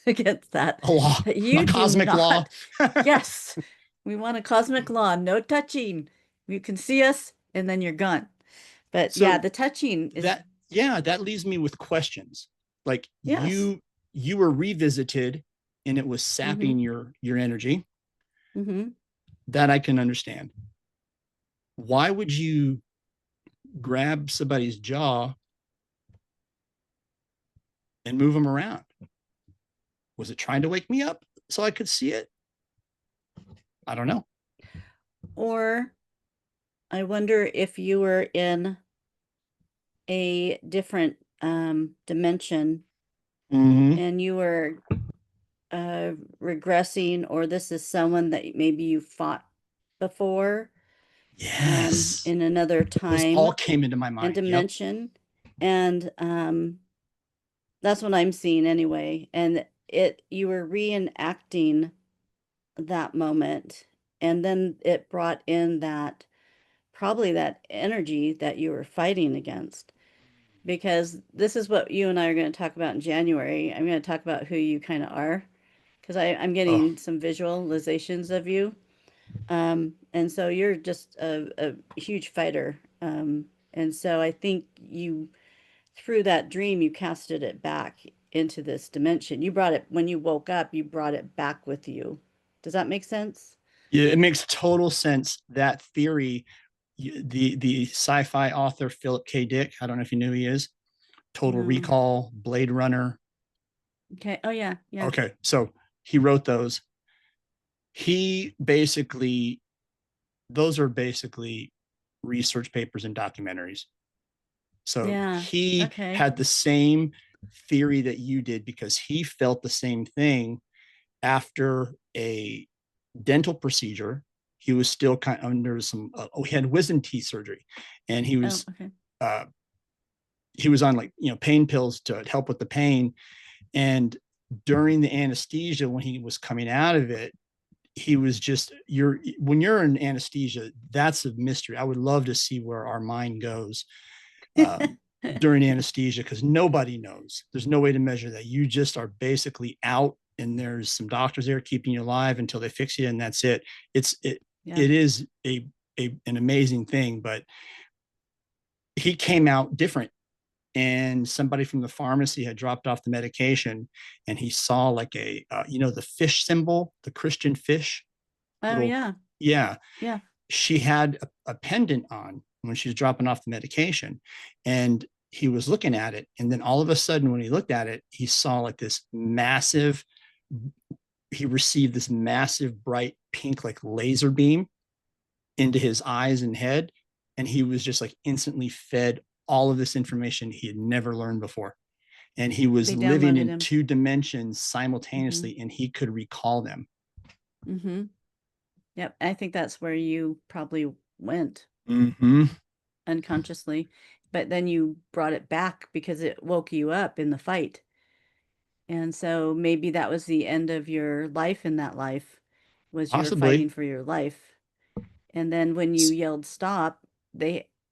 against that. A law, That a you do cosmic law. not. Yes, we want a cosmic law, no touching. You can see us and then you're gone. But yeah, So the touching is that, yeah, that leaves me with questions. Like Yes. you were revisited and it was Mm-hmm. sapping your energy. Mm-hmm. That I can understand. Why would you grab somebody's jaw and move them around? Was it trying to wake me up so I could see it? I don't know. Or I wonder if you were in a different dimension Mm-hmm. and you were uh, regressing, or this is someone that maybe you fought before Yes. in another Those all time came into my and mind. Yep. dimension. And that's what I'm seeing anyway. And you were reenacting that moment. And then it brought in that, probably that energy that you were fighting against. Because this is what you and I are going to talk about in January. I'm going to talk about who you kind of are. Because I'm Oh, getting some visualizations of you. And so you're just a huge fighter. And so I think you, through that dream, you casted it back into this dimension. You brought it, when you woke up, you brought it back with you. Does that make sense? yeah, it makes total sense. That theory, the sci-fi author Philip K. Dick, I don't know if you knew who he is. Total No. Recall, Blade Runner. Okay. Oh, yeah. Yeah. Okay, so he wrote those. He basically, those are basically research papers and documentaries. So Yeah. he Okay. had the same theory that you did because he felt the same thing after a dental procedure. He was still kind of under some, he had wisdom teeth surgery and Oh, okay. uh, he was on like, pain pills to help with the pain. And during the anesthesia, when he was coming out of it, he was just, when you're in anesthesia, that's a mystery. I would love to see where our mind goes um, during anesthesia because nobody knows. There's no way to measure that. You just are basically out, and there's some doctors there keeping you alive until they fix you, and that's it. Yeah. It is an amazing thing, but he came out different. And somebody from the pharmacy had dropped off the medication, and he saw like the fish symbol, the Christian fish, Oh, little, yeah. yeah. Yeah. She had a pendant on when she was dropping off the medication, and he was looking at it, and then all of a sudden when he looked at it, he saw like this massive, he received this massive bright pink like laser beam into his eyes and head, and he was just like instantly fed all of this information he had never learned before, and he was They living downloaded in him. two dimensions Mm-hmm. simultaneously and he could recall them. Mm-hmm. Yep. I think that's where you probably went Mm-hmm. unconsciously, but then you brought it back because it woke you up in the fight. And so maybe that was the end of your life in that life, was you were Possibly. fighting for your life. And then when you yelled stop,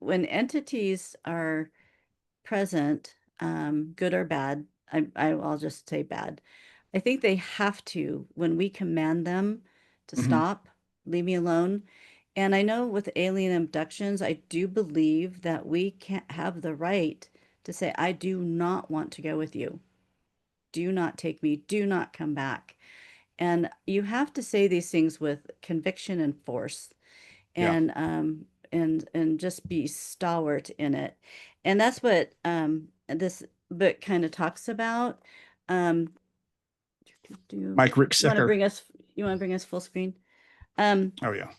when entities are present, good or bad, I'll just say bad. I think they have to, when we command them to Mm-hmm. stop, leave me alone. And I know with alien abductions, I do believe that we can't have the right to say, I do not want to go with you. Do not take me. Do not come back. And you have to say these things with conviction and force, Yeah. and just be stalwart in it. And that's what this book kind of talks about. Um, do Mike Rick you want to Secker. bring us? You want to bring us full screen? Um, Oh yeah.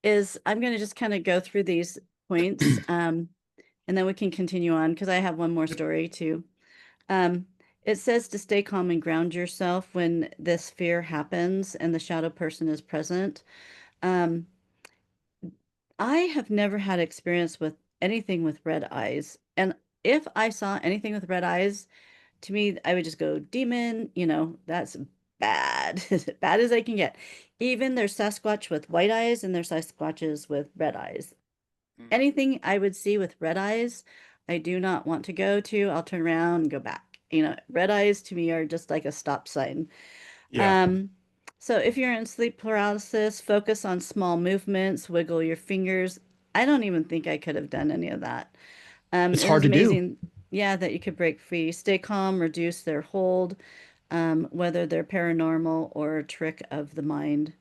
is I'm going to just kind of go through these points, and then we can continue on because I have one more story too. Um, it says to stay calm and ground yourself when this fear happens and the shadow person is present. Um, I have never had experience with anything with red eyes. And if I saw anything with red eyes, to me, I would just go, demon, that's bad, as bad as I can get. Even there's Sasquatch with white eyes and there's Sasquatches with red eyes. Anything I would see with red eyes, I do not want to go to. I'll turn around and go back. Red eyes to me are just like a stop sign. Yeah. Um, so if you're in sleep paralysis, focus on small movements, wiggle your fingers. I don't even think I could have done any of that. It's It hard is to do. amazing. Yeah, that you could break free, stay calm, reduce their hold, whether they're paranormal or a trick of the mind.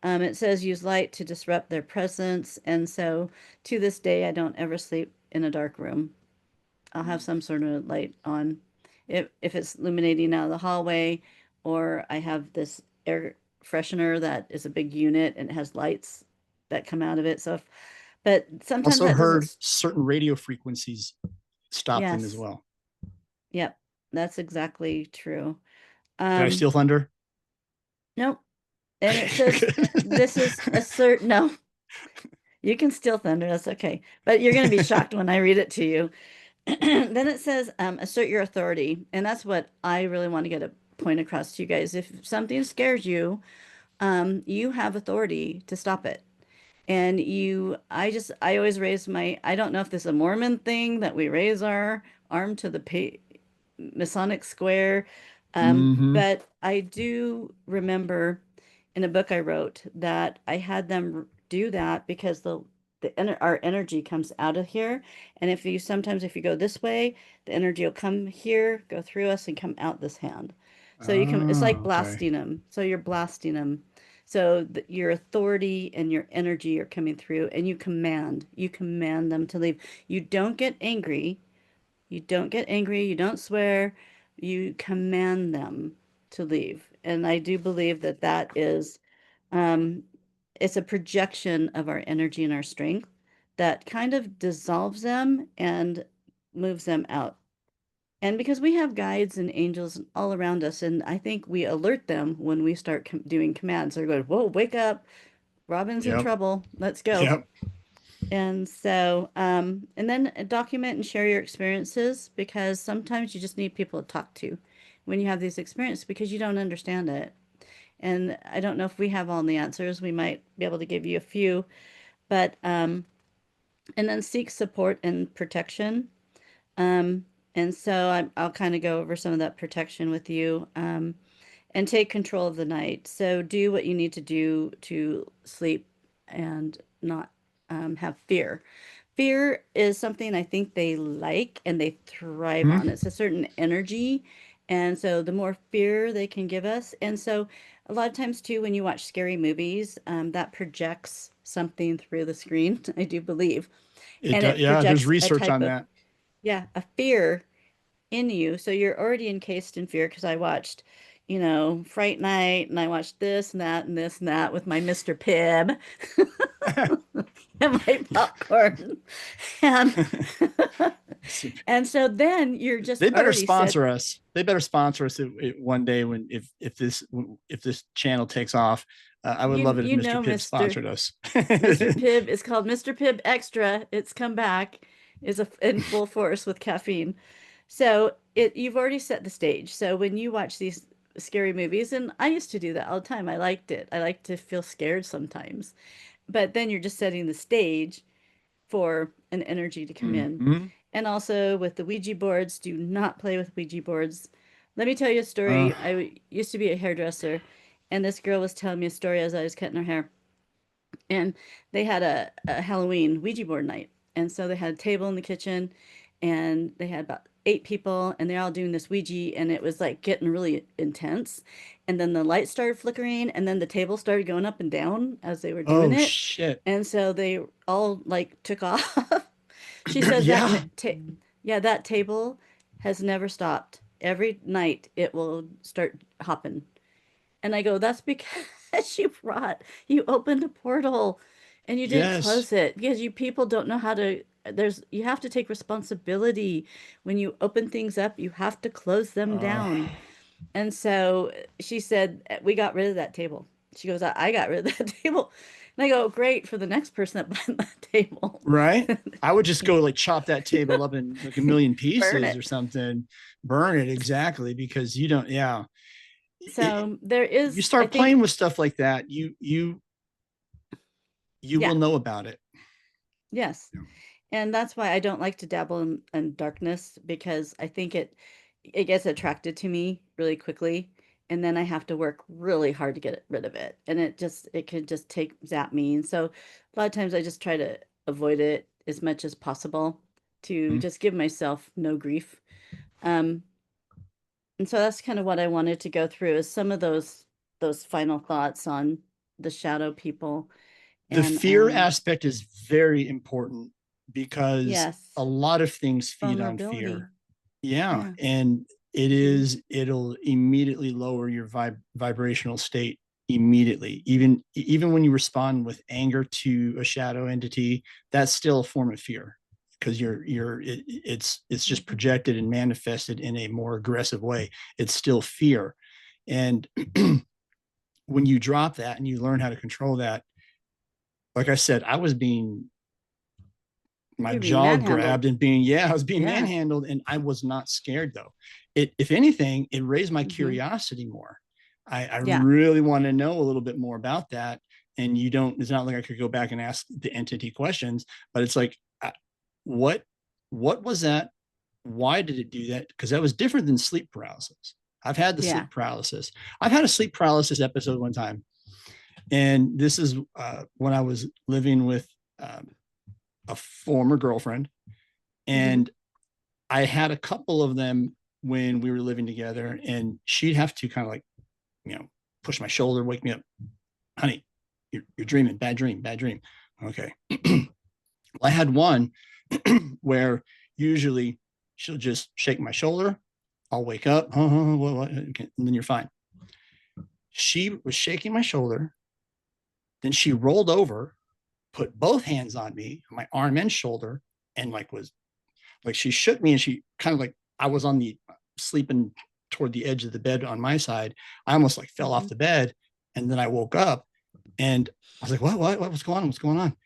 It says use light to disrupt their presence. And so to this day, I don't ever sleep in a dark room. I'll have some sort of light on. If it's illuminating out of the hallway, or I have this air freshener that is a big unit and it has lights that come out of it. So if, but sometimes Also that heard doesn't, certain radio frequencies stop them as yes, well. yep, that's exactly true. Did I Um, steal thunder? nope. And it says this is assert, no, you can steal thunder, that's okay. But you're going to be shocked when I read it to you. Then it says assert your authority. And that's what I really want to get a point across to you guys. If something scares you, you have authority to stop it. And I always raise my, I don't know if this is a Mormon thing that we raise our arm to the Masonic square. Mm-hmm. But I do remember in a book I wrote that I had them do that because our energy comes out of here. And if you sometimes if you go this way, the energy will come here, go through us, and come out this hand. So you can, it's like Oh, okay. blasting them. So you're blasting them. So your authority and your energy are coming through, and you command them to leave. You don't get angry, you don't get angry, you don't swear, you command them to leave. And I do believe that that is, um, it's a projection of our energy and our strength that kind of dissolves them and moves them out. And because we have guides and angels all around us, and I think we alert them when we start doing commands. They're going, whoa, wake up. Robin's in Yep. trouble. Let's go. Yep. And so, and then document and share your experiences because sometimes you just need people to talk to when you have these experiences because you don't understand it. And I don't know if we have all the answers. We might be able to give you a few, but, and then seek support and protection. Um, and so I'll kind of go over some of that protection with you. And take control of the night. So do what you need to do to sleep and not have fear. Fear is something I think they like and they thrive on. Hmm. It's a certain energy. And so the more fear they can give us. And so a lot of times too, when you watch scary movies, that projects something through the screen, I do believe. It And does. it Yeah, there's projects a research type on of, that. yeah, a fear in you. So you're already encased in fear because I watched, Fright Night and I watched this and that and this and that with my Mr. Pibb and my popcorn. And and so then you're just They better already set. sponsor us. They better sponsor us one day when if this channel takes off. I would You love it if you Mr. know Pibb Mr. sponsored us. Mr. Pibb is called Mr. Pibb Extra. It's come back, is in full force with caffeine. So you've already set the stage. So when you watch these scary movies, and I used to do that all the time. I liked it. I like to feel scared sometimes. But then you're just setting the stage for an energy to come in. Mm-hmm. And also with the Ouija boards, do not play with Ouija boards. Let me tell you a Uh, story. Used to be a hairdresser, and this girl was telling me a story as I was cutting her hair. And they had a Halloween Ouija board night. And so they had a table in the kitchen and they had about 8 people and they're all doing this Ouija and it was like getting really intense. And then the lights started flickering and then the table started going up and down as they were doing oh it. shit. And so they all like took off. She says Yeah. yeah, that table has never stopped. Every night it will start hopping. And I go, that's because you opened a portal and you didn't Yes. close it because you people don't know how to, you have to take responsibility. When you open things up, you have to close them Uh, down. And so she said, we got rid of that table. She goes, I got rid of that table. And I go, great for the next person that bought that table. right. I would just go like chop that table up in like a million Burn pieces or it. something, burn it exactly because you don't. Yeah. It, So there you is, I start think, playing with stuff like that, you will yeah, know about it. yes. Yeah. And that's why I don't like to dabble in darkness because I think it gets attracted to me really quickly and then I have to work really hard to get rid of it. And it could just zap me. And so a lot of times I just try to avoid it as much as possible to just give myself no grief. Um, and so that's kind of what I wanted to go through is some of those final thoughts on the shadow people. The And fear aspect is very important because yes, a lot of things feed on vulnerability. fear. Yeah. Yeah. And Mm, it'll immediately lower your vibrational state immediately. Even when you respond with anger to a shadow entity, that's still a form of fear because it's just mhm. projected and manifested in a more aggressive way. It's still fear. And when you drop that and you learn how to control that, like I said, I was being my You're being jaw manhandled. grabbed and I was being Yeah. manhandled, and I was not scared though. If anything, it raised my Hmm. curiosity more. I Yeah. really want to know a little bit more about that. And it's not like I could go back and ask the entity questions, but it's like, what, what was that? Why did it do that? Because that was different than sleep paralysis. I've had the Yeah. sleep paralysis. I've had a sleep paralysis episode one time. And this is when I was living with a former girlfriend, Hmm. and I had a couple of them when we were living together, and she'd have to kind of like, you know, push my shoulder, wake me up, honey, you're dreaming, bad dream, bad dream. Okay. I had one where usually she'll just shake my shoulder, I'll wake up, and then you're fine. She was shaking my shoulder, then she rolled over, put both hands on me, my arm and shoulder, and like she shook me, and she kind of like I was on the sleeping toward the edge of the bed on my side. I almost like fell Hmm. off the bed, and then I woke up, and I was like, what's going on? What's going on?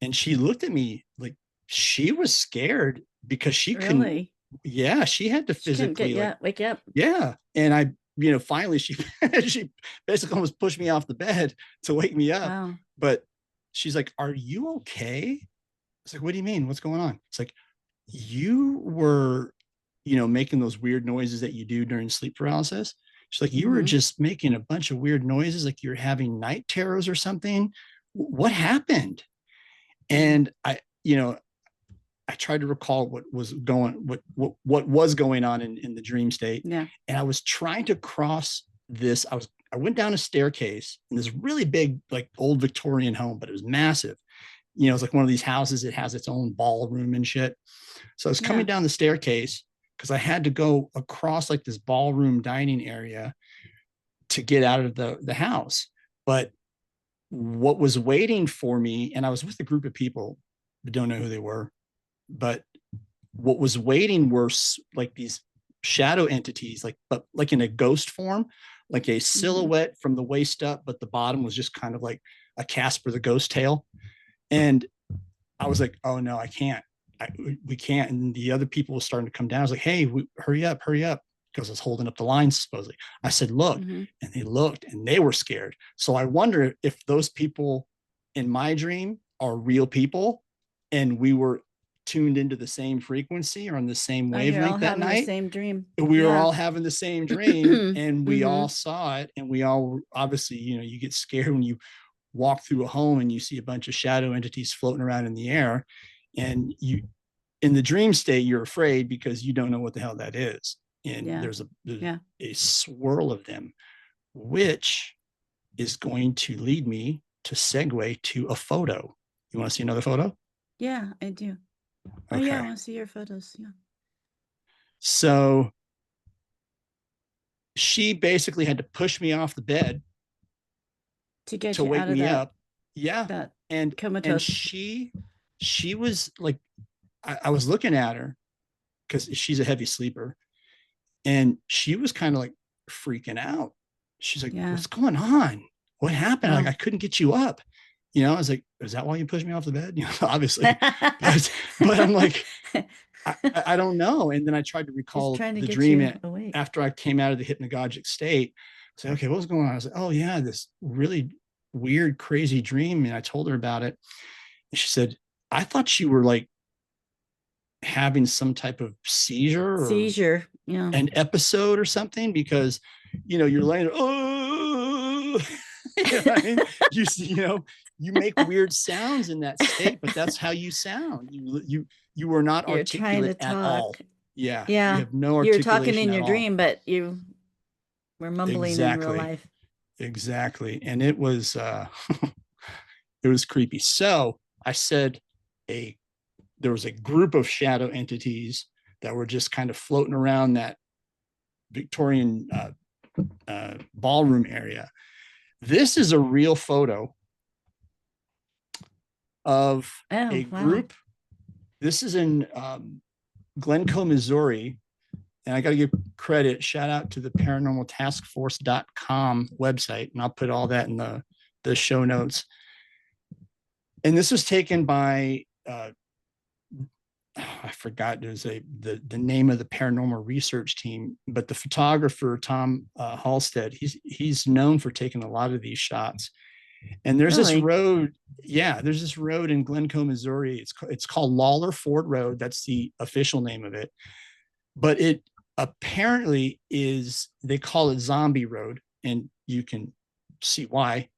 And she looked at me like she was scared because she couldn't. Really? Yeah, she had to She couldn't get physically you like, up, wake up. yeah. And finally she she basically almost pushed me off the bed to wake me up. Wow. But she's like, "Are you okay?" It's like, "What do you mean? What's going on?" It's like, "You were, making those weird noises that you do during sleep paralysis." She's like, "You were Hmm. just making a bunch of weird noises, like you're having night terrors or something. What happened?" Hmm. And I tried to recall what was going on in the dream state, Yeah. and I was trying to cross this. I went down a staircase in this really big, like old Victorian home, but it was massive. It's like one of these houses. It has its own ballroom and shit. So I was coming Yeah. down the staircase because I had to go across like this ballroom dining area to get out of the house. But what was waiting for me, and I was with a group of people who don't know who they were, but what was waiting were like these shadow entities, but like in a ghost form, like a Hmm. silhouette from the waist up, but the bottom was just kind of like a Casper the Ghost tail. And I was like, oh no, I can't. We can't. And the other people were starting to come down. I was like, hey, hurry up, hurry up. Because I was holding up the lines supposedly. I said, look. Hmm. And they looked and they were scared. So I wonder if those people in my dream are real people and we were tuned into the same frequency or on the same Oh, you're all wavelength that having the night. same dream. We were Yeah. all having the same dream and we Hmm. all saw it. And we all obviously, you get scared when you walk through a home and you see a bunch of shadow entities floating around in the air, and you in the dream state you're afraid because you don't know what the hell that is, and Yeah. there's Yeah. a swirl of them, which is going to lead me to segue to a photo. You want to see another photo? Yeah, I do. Oh yeah, I Okay, want to see your photos. Yeah. so she basically had to push me off the bed To get to you wake out of me that up. Yeah. that And comatose. she was like, I was looking at her because she's a heavy sleeper, and she was kind of like freaking out. She's like, Yeah. "What's going on? What happened? Like, Wow. I couldn't get you up." I was like, "Is that why you pushed me off the bed?" Obviously, but I'm like, I don't know. And then I tried to Just recall trying to the get dream you awake. after I came out of the hypnagogic state. I said, "Okay, what was going on?" I was like, "Oh yeah, this really weird, crazy dream." And I told her about it, and she said, "I thought you were like having some type of seizure or Seizure. Yeah. an episode or something because you're laying oh You know what I mean? You see, you make weird sounds in that state, but that's how you sound. You were not You're trying to articulate at all. talk. Yeah, you Yeah. have no You were talking articulation in at your all. dream, but you were mumbling in real Exactly. life. Exactly. And it was it was creepy. So I said a there was a group of shadow entities that were just kind of floating around that Victorian ballroom area. This is a real photo of Oh, a wow. group. This is in Glencoe, Missouri. And I got to give credit, shout out to the paranormaltaskforce.com website. And I'll put all that in the show notes. And this was taken by, I forgot the name of the paranormal research team, but the photographer, Tom Halstead, he's known for taking a lot of these shots. And there's this Really? road. Yeah, there's this road in Glencoe, Missouri. It's called Lawler Ford Road. That's the official name of it. But it apparently is, they call it Zombie Road, and you can see why.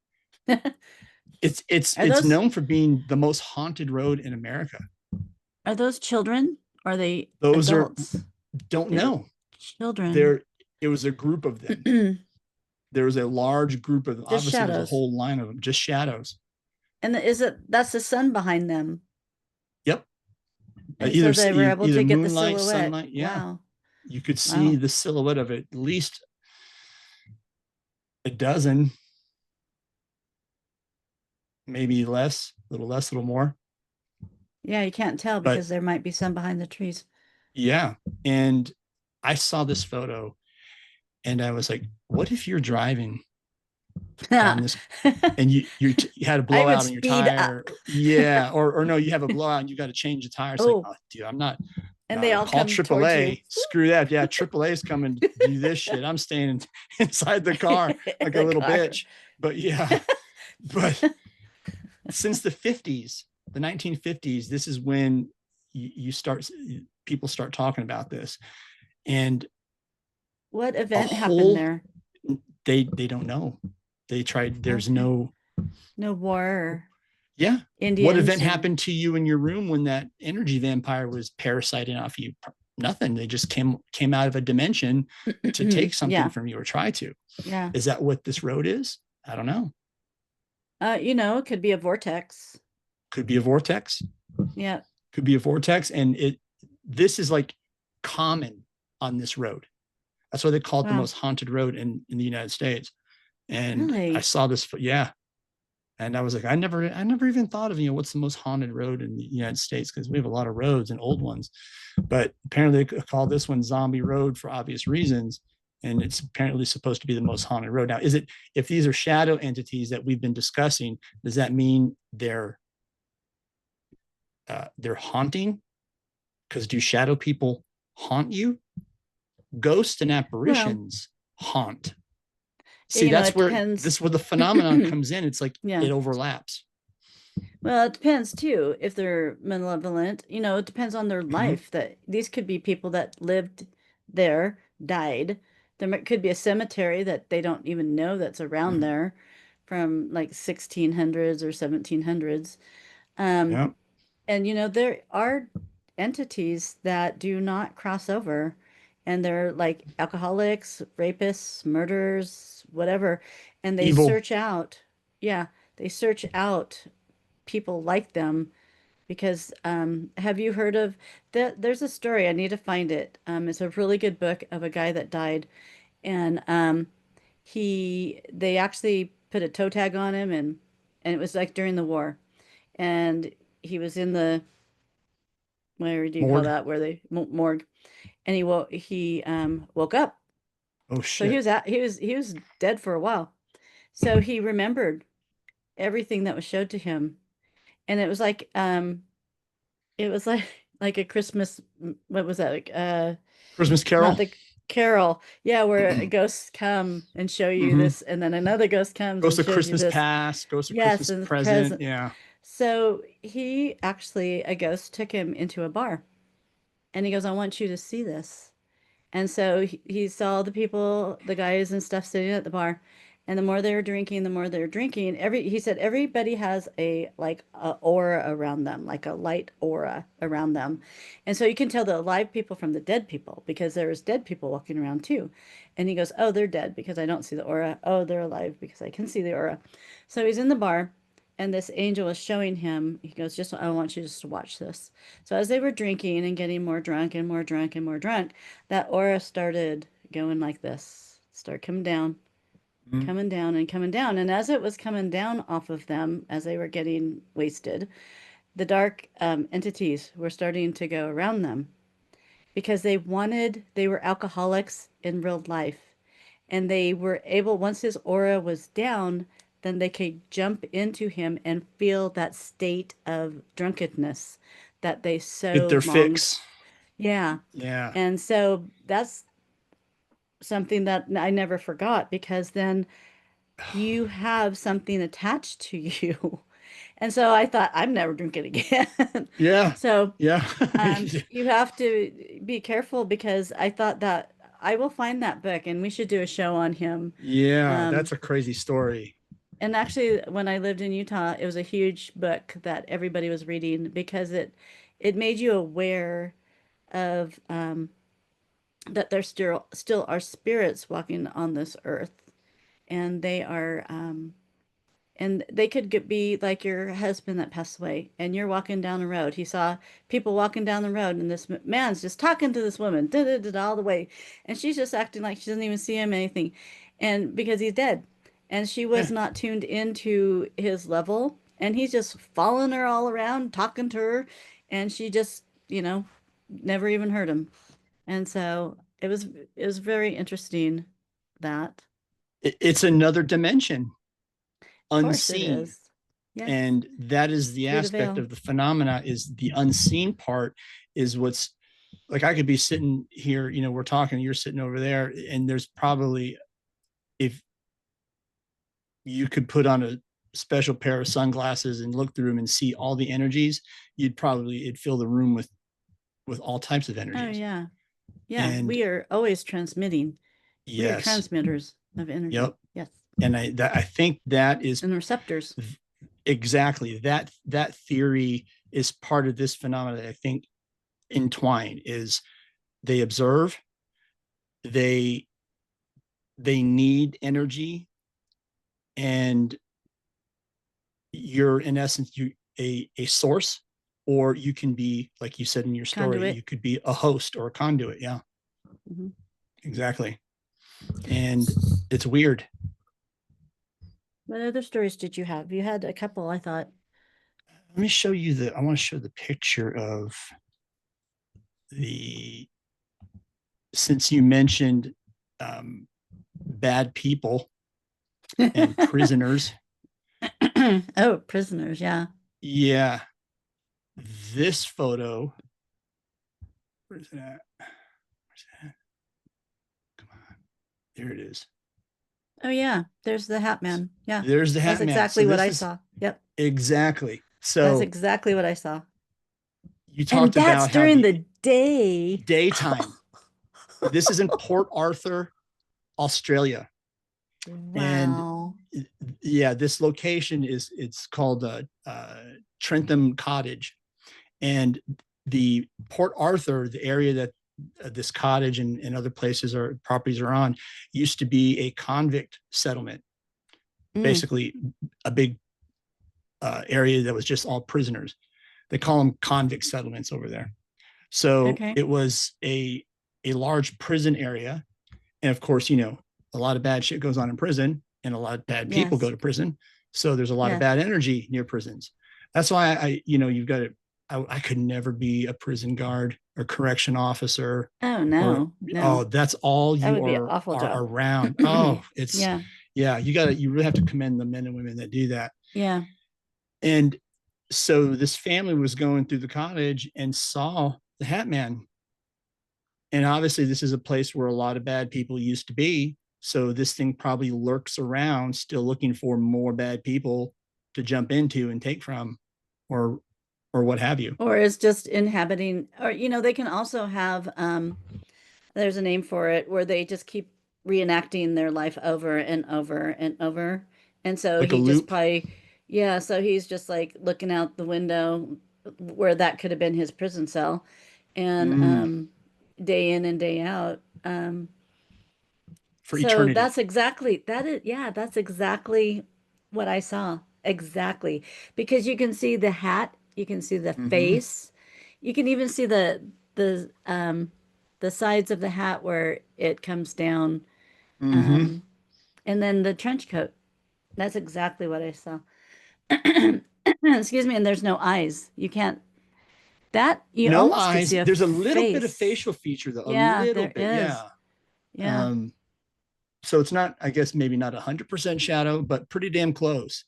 It's it's Are it's those known for being the most haunted road in America. are those children? Or are they Those are, adults? don't They look know. children. There it was a group of them. There was a large group of them. Just Obviously there's a shadows. whole line of them, just shadows. And is it that's the sun behind them? Yep. And Either so they were able either to get the moonlight, silhouette. sunlight. Yeah, Wow. you could see Wow. the silhouette of it, at least a dozen, maybe less, a little less, a little more. Yeah, you can't tell But because there might be some behind the trees. yeah, and I saw this photo and I was like, what if you're driving down this and you had a I would blowout on your speed tire? up. Yeah, or no, you have a blowout and you got to change the tire. It's like, Oh, oh, dude, I'm not. and they No, all call come towards you. AAA. Screw that. Yeah, AAA is coming to do this shit. I'm staying inside the car In like a the little car. bitch. But yeah, but since the 50s, the 1950s, this is when you start, people start talking about this. And What a event happened whole, there? they don't know. They tried, there's Okay. no, No war or yeah. What Indians event or happened to you in your room when that energy vampire was parasiting off you? Nothing. They just came out of a dimension to take something yeah, from you or try to. yeah. Is that what this road is? I don't know. It could be a vortex. Could be a vortex. Yeah. Could be a vortex. And this is like common on this road. That's why they call it the Wow. most haunted road in the United States. And I Really? saw this, yeah. And I was like, I never even thought of, what's the most haunted road in the United States? Because we have a lot of roads and old ones. But apparently they call this one Zombie Road for obvious reasons. And it's apparently supposed to be the most haunted road. Now, if these are shadow entities that we've been discussing, does that mean they're haunting? Because do shadow people haunt you? Ghosts and Well, apparitions haunt. See, that's it depends. where the phenomenon comes in. It's like Yeah. it overlaps. Well, it depends too if they're malevolent. It depends on their Mm-hmm. life. That these could be people that lived there, died. Could be a cemetery that they don't even know that's around Mm-hmm. there from like 1600s or 1700s. Um, Yeah. and there are entities that do not cross over, and they're like alcoholics, rapists, murderers, whatever, and they Evil. search out, yeah, they search out people like them because have you heard of that? There's a story, I need to find it. It's a really good book of a guy that died, and they actually put a toe tag on him, and it was like during the war, and he was in the, where do you call Morgue. that, where they morgue, and he woke up. Oh So he shit. was out, he was dead for a while. So he remembered everything that was showed to him, and it was like like a Christmas, what was that, like Christmas not Carol. the carol, yeah, where ghosts come and show you Mm-hmm. this, and then another ghost comes Ghost and of shows you Christmas this. past. Ghost of Yes, Christmas and the present. present. Yeah. So a ghost took him into a bar, and he goes, I want you to see this. And so he saw the people, the guys and stuff sitting at the bar. And the more they were drinking, the more they were drinking. He said everybody has a aura around them, like a light aura around them. And so you can tell the alive people from the dead people because there's dead people walking around too. And he goes, "Oh, they're dead because I don't see the aura. Oh, they're alive because I can see the aura." So he's in the bar and this angel was showing him, he goes, "Just, I want you just to watch this." So as they were drinking and getting more drunk and more drunk and more drunk, that aura started going like this, start coming down, Mm. coming down and coming down. And as it was coming down off of them, as they were getting wasted, the dark entities were starting to go around them because they were alcoholics in real life. And they were able, once his aura was down, then they could jump into him and feel that state of drunkenness that they Get so their longed. fix. Yeah. Yeah. And so that's something that I never forgot because then you have something attached to you. And so I thought, I'm never drinking again. Yeah. So Yeah. you have to be careful because I thought that I will find that book and we should do a show on him. Yeah, Um, that's a crazy story. and actually, when I lived in Utah, it was a huge book that everybody was reading because it made you aware of that there still are spirits walking on this earth, and they are and they could be like your husband that passed away, and you're walking down the road. He saw people walking down the road, and this man's just talking to this woman, da, da, da, da, all the way, and she's just acting like she doesn't even see him anything, and because he's dead, and she was Yeah. not tuned into his level, and he's just following her all around, talking to her, and she just, never even heard him, and so it was very interesting that, It's another dimension, of course, it unseen. is. Yes, And that is the through the aspect veil. of the phenomena, is the unseen part is what's like. I could be sitting here, we're talking, you're sitting over there, and there's probably, if you could put on a special pair of sunglasses and look through them and see all the energies, it'd fill the room with all types of Oh energies. yeah. Yeah, And we are always transmitting. We are yes, transmitters of energy. yep. Yes. And I think that is And receptors. exactly that theory is part of this phenomenon that I think entwine is they observe, they they need energy, and you're in essence a source, or you can be, like you said in your story, Conduit. you could be a host or a conduit. Yeah, Hmm. exactly. And it's weird. What other stories did you have? You had a couple, I thought. Let me show you I want to show the picture of the, since you mentioned um, bad people and prisoners. Oh, prisoners. Yeah. Yeah, this photo, where's it at? Where's it at? Come on, there it is. Oh, yeah. There's the Hat Man. Yeah. There's the That's Hat Man. So exactly what this I is saw. Yep. exactly. That's So exactly what I saw. you And talked that's about how during the the day. daytime. This is in Port Arthur, Australia, and Wow. yeah, this location it's called Trentham Cottage, and the Port Arthur, the area that this cottage and other places or properties are on, used to be a convict settlement, Mm, basically a big area that was just all prisoners. They call them convict settlements over there. So okay. it was a large prison area, and of course, a lot of bad shit goes on in prison, and a lot of bad people go Yes. to prison. So there's a lot of Yes. bad energy near prisons. That's why you've got to. I could never be a prison guard or correction officer, Oh, or no. oh, No. that's all That you would be an awful are job. around. Oh, it's Yeah. yeah. You really have to commend the men and women that do that. Yeah. And so this family was going through the cottage and saw the Hat Man, and obviously this is a place where a lot of bad people used to be, so this thing probably lurks around still looking for more bad people to jump into and take from, or what have you. Or is just inhabiting, or they can also have there's a name for it where they just keep reenacting their life over and over and over. And so Like a he just loop. probably, yeah, so he's just like looking out the window where that could have been his prison cell and Mm, day in and day out. for So eternity. that's exactly that is yeah, that's exactly what I saw. Exactly. Because you can see the hat, you can see the Mm-hmm. face, you can even see the sides of the hat where it comes down, Mm-hmm. um, and then the trench coat. That's exactly what I saw. Excuse me, and there's no eyes. You can't that you No almost could eyes. see a There's a little bit of face. facial feature though, a Yeah, little there bit. is. Yeah. Yeah. Um, so it's not, I guess, maybe not 100% shadow, but pretty damn close.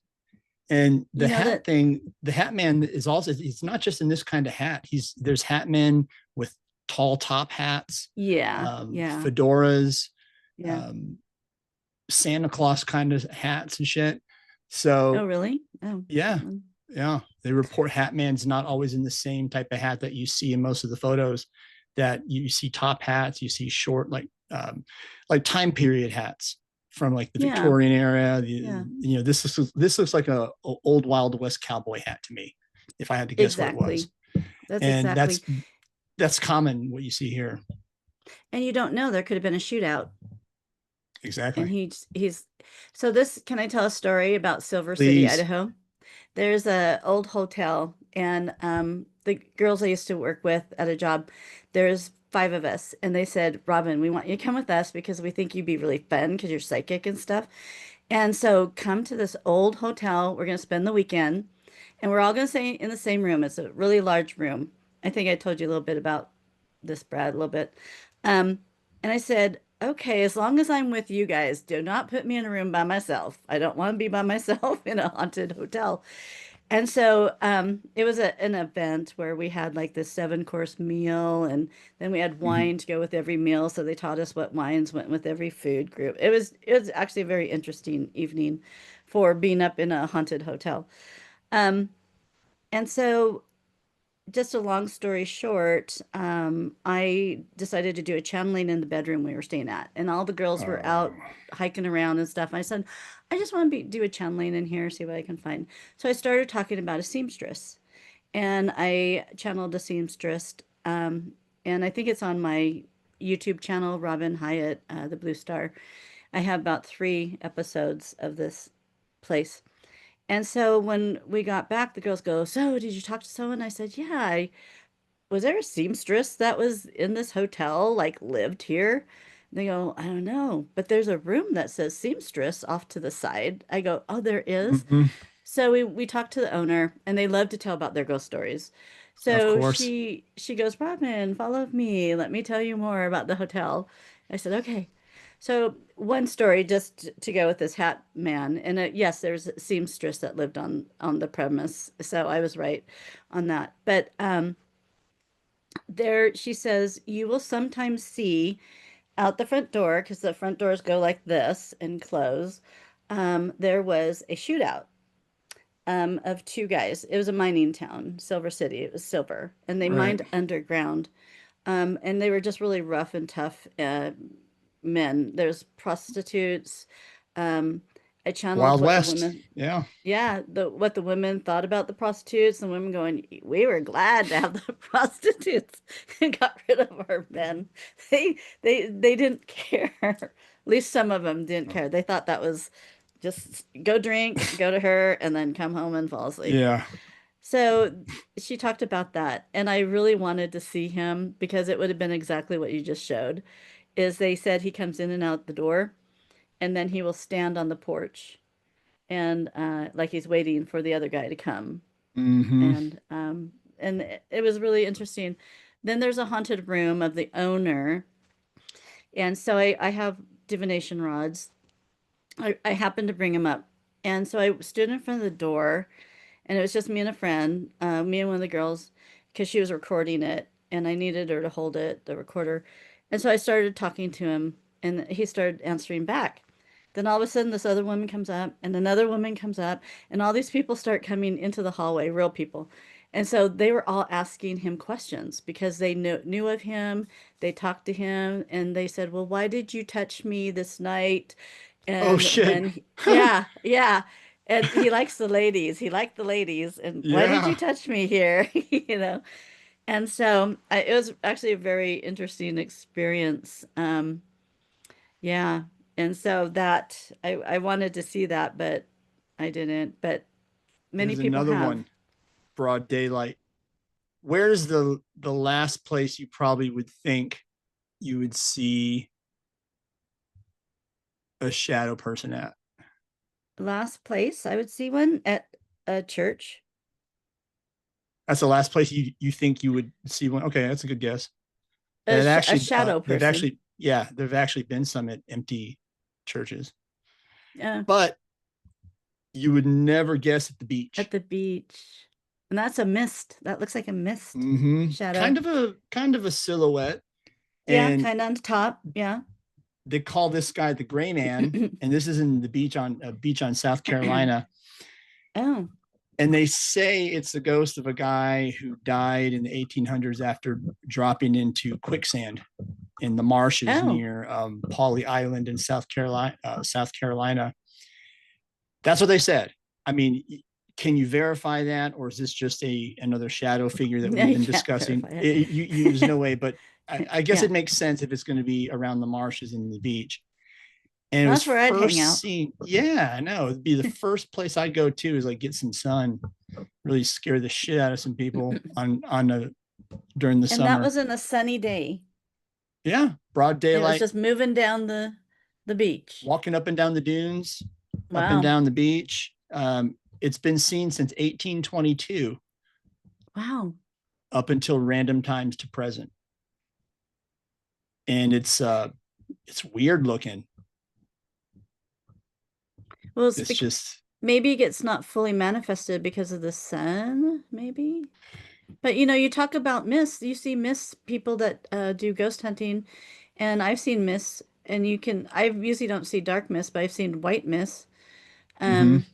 And the You know hat that thing, the hat man is also, it's not just in this kind of hat. There's hat men with tall top hats, yeah, yeah, fedoras, yeah. um, Santa Claus kind of hats and shit. Oh, So really? Oh, yeah, mm, yeah. They report hat man's not always in the same type of hat that you see in most of the photos. That you see top hats, you see short like time period hats from like the yeah, Victorian era. yeah, This looks like a old Wild West cowboy hat to me, if I had to guess what it was. exactly. That's And exactly. that's common what you see here. And you don't know there could have been a shootout. And Exactly. he's so this can I tell a story about Silver City, Please. Idaho? There's a old hotel and the girls I used to work with at a job, there's five of us and they said, "Robin, we want you to come with us because we think you'd be really fun because you're psychic and stuff." And so come to this old hotel. We're going to spend the weekend and we're all going to stay in the same room. It's a really large room. I think I told you a little bit about this, Brad, a little bit. Um, and I said, okay, as long as I'm with you guys, do not put me in a room by myself. I don't want to be by myself in a haunted hotel. And so it was an event where we had like this 7 course meal, and then we had Mhm. wine to go with every meal. So they taught us what wines went with every food group. It was actually a very interesting evening for being up in a haunted hotel. Um, and so just a long story short, I decided to do a channeling in the bedroom we were staying at, and all the girls were Oh. out hiking around and stuff. I said, I just want to do a channeling in here, see what I can find. So I started talking about a seamstress, and I channeled a seamstress, and I think it's on my YouTube channel, Robin Hyatt, the Blue Star. I have about 3 episodes of this place. And so when we got back, the girls go, "So, did you talk to someone?" I said, "Yeah, I was there a seamstress that was in this hotel, like lived here?" They go, "I don't know, but there's a room that says seamstress off to the side." I go, "Oh, there is?" Mhm. So we talked to the owner, and they love to tell about their ghost stories. Of So course. she goes, "Robin, follow me. Let me tell you more about the hotel." I said, "Okay." So one story just to go with this hat man, and yes, there's a seamstress that lived on the premise, so I was right on that. But there she says you will sometimes see out the front door because the front doors go like this and close. There was a shootout of 2 guys. It was a mining town, Silver City. It was silver, and they Right. mined underground. And they were just really rough and tough men. There's prostitutes. Um, I channeled Wild what the West. women, Yeah. yeah, the what the women thought about the prostitutes, and women going, "We were glad to have the prostitutes and got rid of our men." They didn't care. At least some of them didn't care. They thought that was just go drink, go to her, and then come home and fall asleep. Yeah. So she talked about that, and I really wanted to see him because it would have been exactly what you just showed. Is they said he comes in and out the door, and then he will stand on the porch and like he's waiting for the other guy to come, Hmm. and it was really interesting. Then there's a haunted room of the owner, and so I have divination rods. I happened to bring him up, and so I stood in front of the door, and it was just me and a friend, me and one of the girls, because she was recording it, and I needed her to hold it, the recorder, and so I started talking to him, and he started answering back. Then all of a sudden, this other woman comes up, and another woman comes up, and all these people start coming into the hallway, real people. And so they were all asking him questions because they knew of him. They talked to him and they said, "Well, why did you touch me this night?" Oh And shit. then, yeah, yeah. And he likes the ladies. He liked the ladies. And why did you Yeah. touch me here? You know? And so it was actually a very interesting experience. Yeah. And so that I wanted to see that, but I didn't. But many There's people another have. one, broad daylight. Where's the last place you probably would think you would see a shadow person at? Last place, I would see one at a church. That's the last place you think you would see one. Okay, that's a good guess. That A actually, shadow they've person. actually, yeah, there've actually been some at empty churches, Yeah, but you would never guess at the at beach. the beach. And that's a mist. That looks like a mist Mm-hmm. shadow. Kind of a silhouette, Yeah, and kind of on top. Yeah. they call this guy the Gray Man. And this is in the beach on a beach on South Carolina. Oh, And they say it's the ghost of a guy who died in the 1800s after dropping into quicksand in the marshes oh. near Pawley Island in South Carolina. South Carolina. That's what they said. I mean, can you verify that, or is this just a another shadow figure that No, we've you been can't discussing? verify it. There's no way, but I guess Yeah. it makes sense if it's going to be around the marshes and the beach. And it was That's where I'd hang first out. seen. Yeah, I know. It'd be the first place I'd go to is like get some sun, really scare the shit out of some people on a during the And that summer. was in a sunny day. Yeah, broad It was daylight, just moving down the beach. walking up and down the dunes, up and Wow. down the beach. It's been seen since 1822 Wow. up until random times to present, and it's weird looking. Well, It's just maybe it gets not fully manifested because of the sun, maybe. But you talk about mists. You see mists people that do ghost hunting, and I've seen mists, and I usually don't see dark mists, but I've seen white mists. mm-hmm, Um,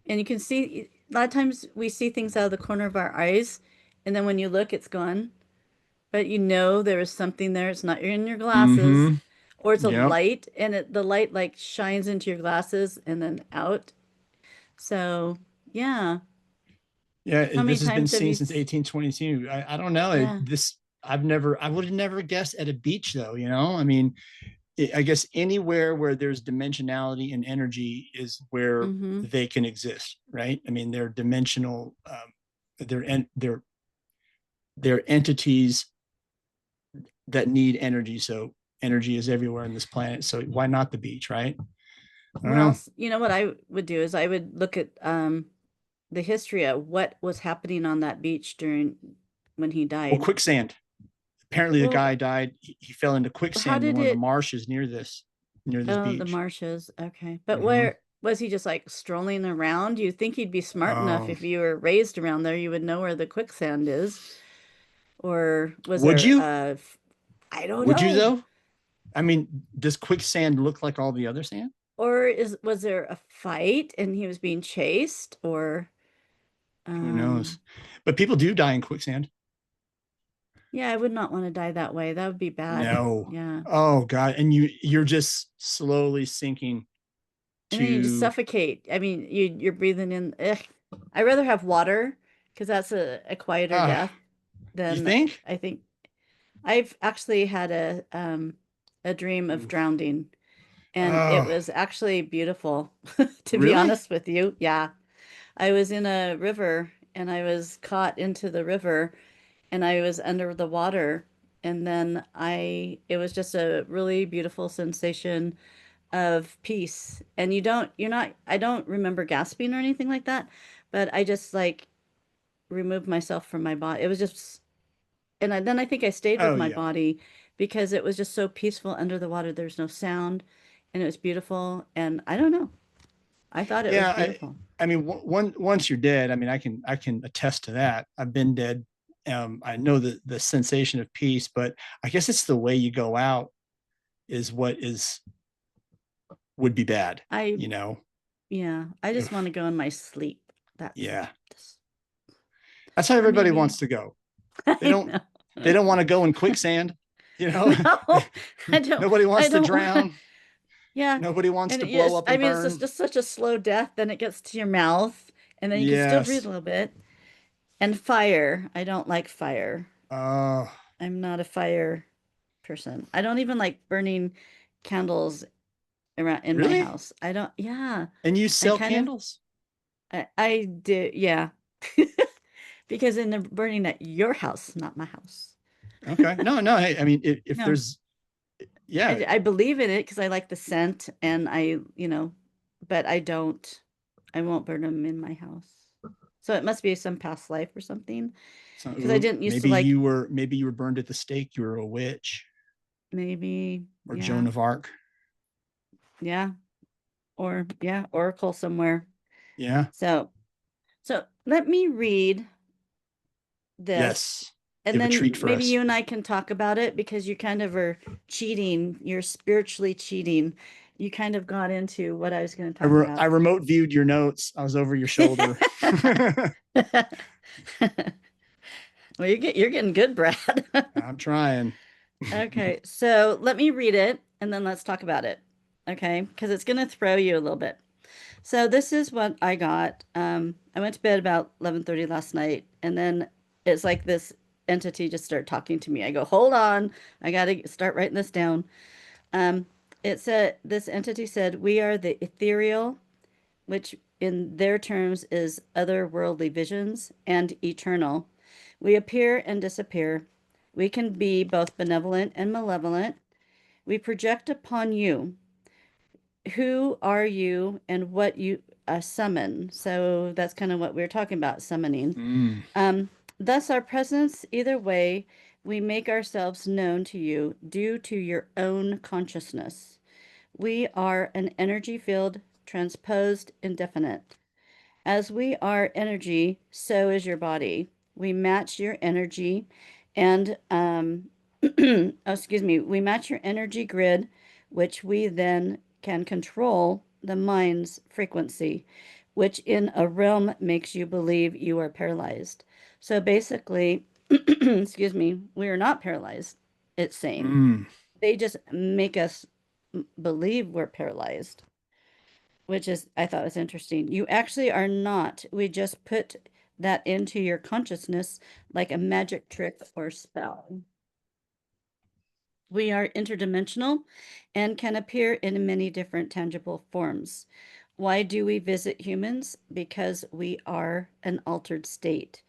and you can see a lot of times we see things out of the corner of our eyes, and then when you look, it's gone. But there is something there. It's not in your glasses, mm-hmm, or it's a yep, light, and the light like shines into your glasses and then out. So, yeah. yeah. How many This has been times have seen since 1822. I don't know. Yeah. I would have never guessed at a beach though. I mean, I guess anywhere where there's dimensionality and energy is where Mm-hmm. they can exist, right? I mean, they're dimensional. They're entities that need energy. So energy is everywhere on this planet. So why not the beach, right? I don't Well, know. you know what I would do is I would look at the history of what was happening on that beach during when he Well, died. quicksand. Apparently, the Well, guy died. He fell into how quicksand in did one of the it marshes near this Oh, the beach. marshes. Okay. But Mm-hmm. where was he just like strolling around? You think he'd be smart enough Oh, if you were raised around there, you would know where the quicksand is? Or was would there you? I don't Would you know. though? I mean, does quicksand look like all the other sand? Or was there a fight and he was being chased or Who knows? um But people do die in quicksand. yeah, I would not want to die that way. That would be bad. No. Yeah. Oh God. And you're just slowly sinking And then you just to suffocate. I mean, you're breathing in. Ugh. I'd rather have water because that's a quieter death you than think? I think. I've actually had a dream of Oof. drowning, and it Oh, was actually beautiful, to be really? honest with you. Yeah. I was in a river and I was caught into the river and I was under the water. And then it was just a really beautiful sensation of peace. And I don't remember gasping or anything like that, but I just like removed myself from my body. It was just, then I think I stayed with Oh my yeah. body because it was just so peaceful under the water. There's no sound and it was beautiful. And I don't know. I thought it was Yeah. beautiful. I mean, once you're dead, I mean, I can attest to that. I've been dead. I know the sensation of peace, but I guess it's the way you go out is what is would be bad. I, You know. yeah, I just want to Oof. go in my sleep. That's Yeah. just, That's how or everybody maybe wants to go. They I don't they know. don't want to go in quicksand, you know. No, I don't. Nobody I wants to don't want. drown. Yeah, Nobody wants and to blow yes, up I and mean it's burn. just such a slow death. Then it gets to your mouth, and then you can still breathe Yes. a little bit. And fire. I don't like fire. Oh, I'm not a fire person. I don't even like burning candles around in my really? house. I don't. Yeah, And you I'm sell kind of. candles? I do. Yeah, because then they're burning at your house, not my house. Okay. No, no. Hey, I mean, if No, there's, yeah, I believe in it because I like the scent, and but I don't. I won't burn them in my house. So it must be some past life or something. Because I so didn't used to like maybe you were burned at the stake. You were a witch maybe or yeah Joan of Arc. yeah or yeah Oracle somewhere. Yeah. So let me read this, Yes. You and have a treat then for maybe us. you and I can talk about it because you kind of are cheating. You're spiritually cheating. You kind of got into what I was going to talk I about. remote viewed your notes. I was over your shoulder. Well, you're getting good, Brad. I'm trying. Okay, so let me read it and then let's talk about it. Okay, because it's going to throw you a little bit. So this is what I got. I went to bed about 11:30 last night, and then it's like this entity just started talking to me. I go, hold on, I got to start writing this down. Um, it said this entity said, "We are the ethereal, which in their terms is otherworldly visions, and eternal. We appear and disappear. We can be both benevolent and malevolent. We project upon you. Who are you and what you summon?" So that's kind of what we were talking about, summoning. Mm, Um, Thus, our presence, either way, we make ourselves known to you due to your own consciousness. We are an energy field transposed indefinite. As we are energy, so is your body. We match your energy and, oh, excuse me, we match your energy grid, which we then can control the mind's frequency, which in a realm makes you believe you are paralyzed. So basically, excuse me, we are not paralyzed, it's saying. mm. They just make us believe we're paralyzed, which is I thought was interesting. You actually are not. We just put that into your consciousness like a magic trick or spell. We are interdimensional and can appear in many different tangible forms. Why do we visit humans? Because we are an altered state.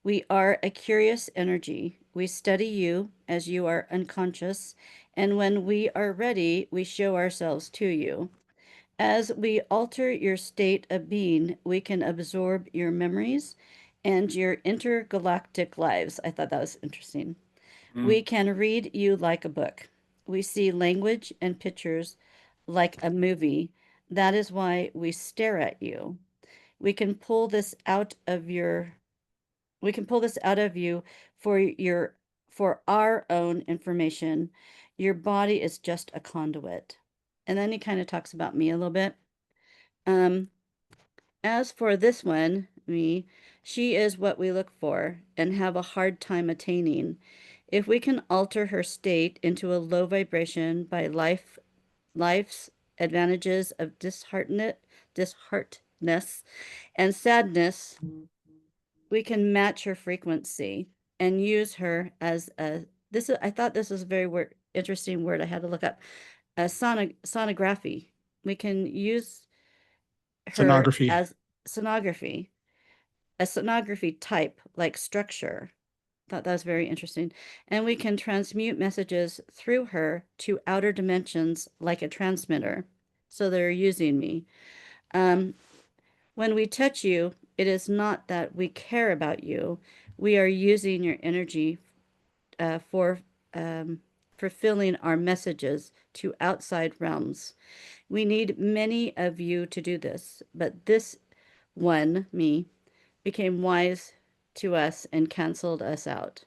We are a curious energy. We study you as you are unconscious, and when we are ready, we show ourselves to you. As we alter your state of being, we can absorb your memories and your intergalactic lives. I thought that was interesting. Mm. We can read you like a book. We see language and pictures like a movie. That is why we stare at you. We can pull this out of your we can pull this out of you for your for our own information. Your body is just a conduit. And then he kind of talks about me a little bit. Um, as for this one, me, she is what we look for and have a hard time attaining. If we can alter her state into a low vibration by life's advantages of disheartedness and sadness, we can match her frequency and use her as a this is I thought this was a very interesting word I had to look up. A sonography. We can use her Sonography. as sonography, a sonography type like structure. Thought that was very interesting. And we can transmute messages through her to outer dimensions like a transmitter. So they're using me. Um, when we touch you, it is not that we care about you. We are using your energy for fulfilling our messages to outside realms. We need many of you to do this, but this one, me, became wise to us and canceled us out.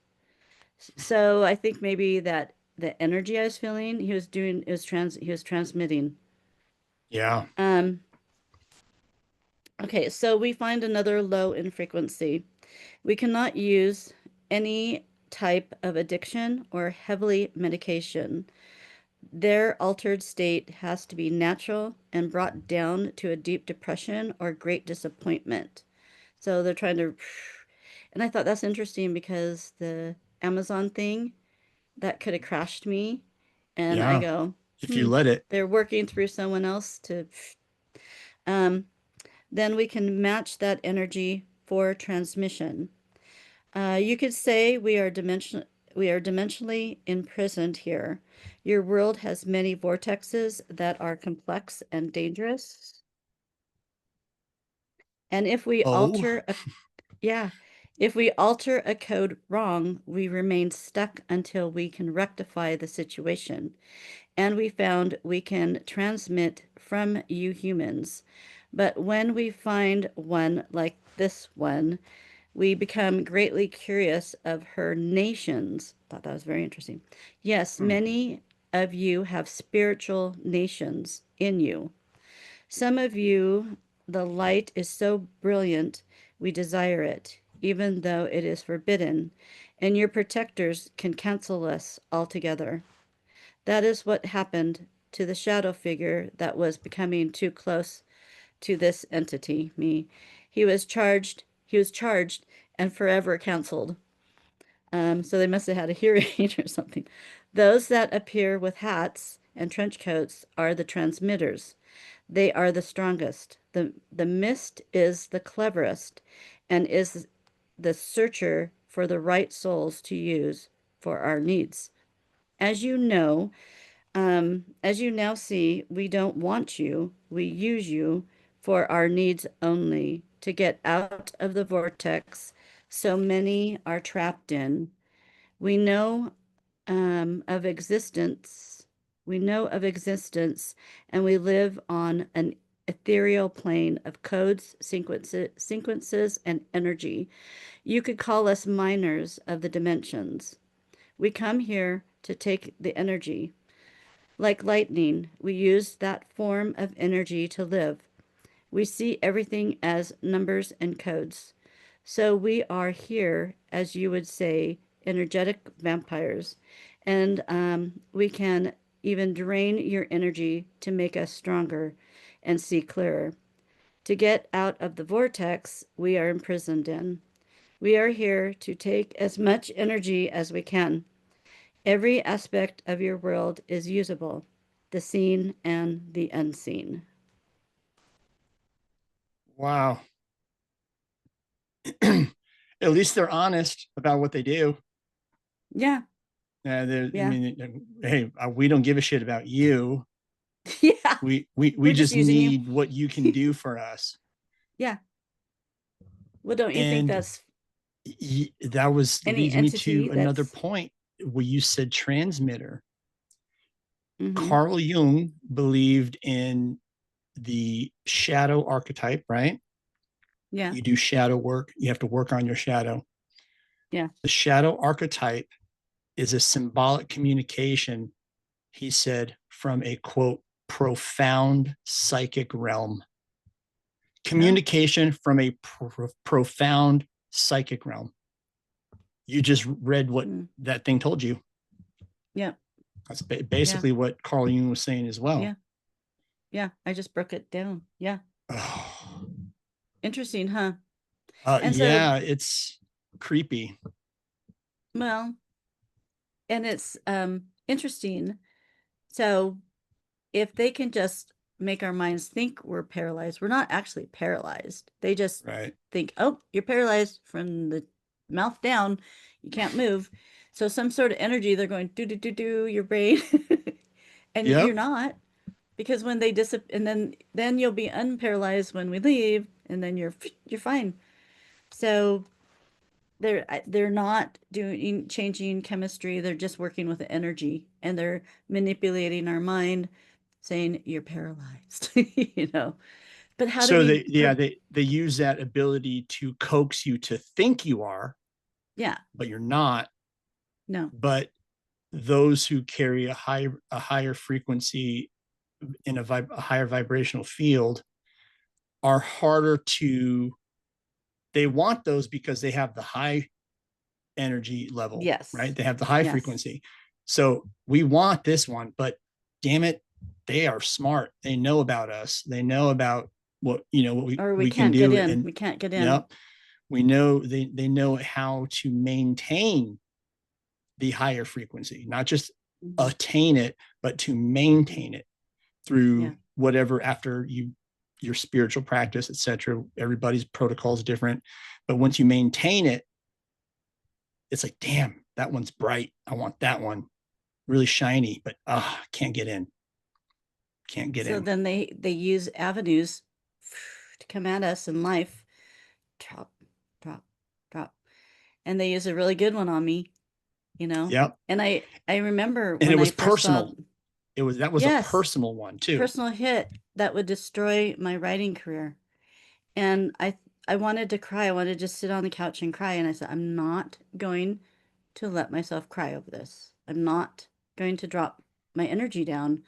So I think maybe that the energy I was feeling, he was transmitting. Yeah. Um, okay, so we find another low in frequency. We cannot use any type of addiction or heavily medication. Their altered state has to be natural and brought down to a deep depression or great disappointment. So they're trying to, and I thought that's interesting because the Amazon thing that could have crashed me. And I Yeah. go, If you let it. they're working through someone else to, um, then we can match that energy for transmission. You could say we are dimensionally imprisoned here. Your world has many vortexes that are complex and dangerous. And if we Oh, alter a yeah, if we alter a code wrong, we remain stuck until we can rectify the situation. And we found we can transmit from you humans. But when we find one like this one, we become greatly curious of her nations. Thought that was very interesting. Yes, hmm. many of you have spiritual nations in you. Some of you, the light is so brilliant, we desire it, even though it is forbidden, and your protectors can cancel us altogether. That is what happened to the shadow figure that was becoming too close to this entity, me. He was charged and forever canceled. So they must have had a hearing or something. Those that appear with hats and trench coats are the transmitters. They are the strongest. The mist is the cleverest and is the searcher for the right souls to use for our needs. As you know, as you now see, we don't want you, we use you for our needs only to get out of the vortex so many are trapped in. We know of existence. We know of existence, and we live on an ethereal plane of codes, sequences, and energy. You could call us miners of the dimensions. We come here to take the energy. Like lightning, we use that form of energy to live. We see everything as numbers and codes. So we are here, as you would say, energetic vampires. And we can even drain your energy to make us stronger and see clearer. To get out of the vortex we are imprisoned in. We are here to take as much energy as we can. Every aspect of your world is usable, the seen and the unseen. Wow. At least they're honest about what they do. Yeah, I yeah, mean, hey, we don't give a shit about you. yeah. We We're just just using you. need what you can do for us. Yeah. Well, don't you think And that's that was any leads me entity to another that's point where you said transmitter. mm-hmm. Carl Jung believed in the shadow archetype, right? Yeah, You do shadow work, you have to work on your shadow. yeah. The shadow archetype is a symbolic communication, he said, from a quote, profound psychic realm. Oh, Communication from a profound psychic realm. You just read what mm. that thing told you. Yeah, That's yeah, basically what Carl Jung was saying as well. yeah, yeah. I just broke it down. Yeah. Oh, Interesting, huh? And so, yeah, it's creepy. well, and it's interesting. So if they can just make our minds think we're paralyzed, we're not actually paralyzed. They just Right. think, oh, you're paralyzed from the mouth down. You can't move. So some sort of energy, they're going do do do do your brain, and you're Yep. not because when they disappear, and then you'll be unparalyzed when we leave, and then you're fine. So they're not doing changing chemistry. They're just working with the energy, and they're manipulating our mind, saying you're paralyzed. You know. But how do So we? they use that ability to coax you to think you are, Yeah. but you're not. No. But those who carry a higher frequency in a higher vibrational field are harder to they want those because they have the high energy level, right? Yes. They have the high Yes. frequency. So we want this one, but damn it, they are smart. They know about us. They know about what, what Or we we can can't get do. in. And We can't get in. yep, we know they know how to maintain the higher frequency, not just Mhm. attain it, but to maintain it Yeah. through whatever after your spiritual practice, etc. Everybody's protocol is different, but once you maintain it, it's like, damn, that one's bright. I want that one, really shiny, but can't get in. Can't get So in. then they use avenues to come at us in life. Drop, drop, drop. And they use a really good one on me, you know. Yep. And I remember And it when I was first saw, personal. That was a yes, personal one too. personal hit that would destroy my writing career. And I wanted to cry. I wanted to just sit on the couch and cry. And I said, I'm not going to let myself cry over this. I'm not going to drop my energy down.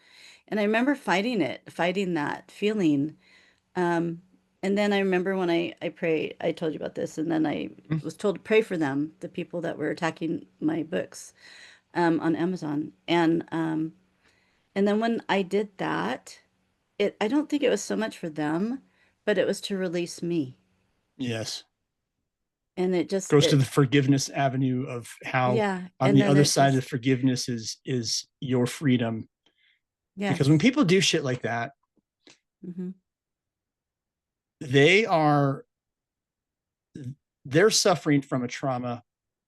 And I remember fighting it, fighting that feeling. Um, and then I remember when I prayed, I told you about this, and then I was told to pray for them, the people that were attacking my books on Amazon. And then when I did that, I don't think it was so much for them, but it was to release me. Yes. And it just Goes to it the forgiveness avenue of how yeah, on and the then other it side just of forgiveness is your freedom. Because when yes. people do shit like that, Hmm. they are they're suffering from a trauma,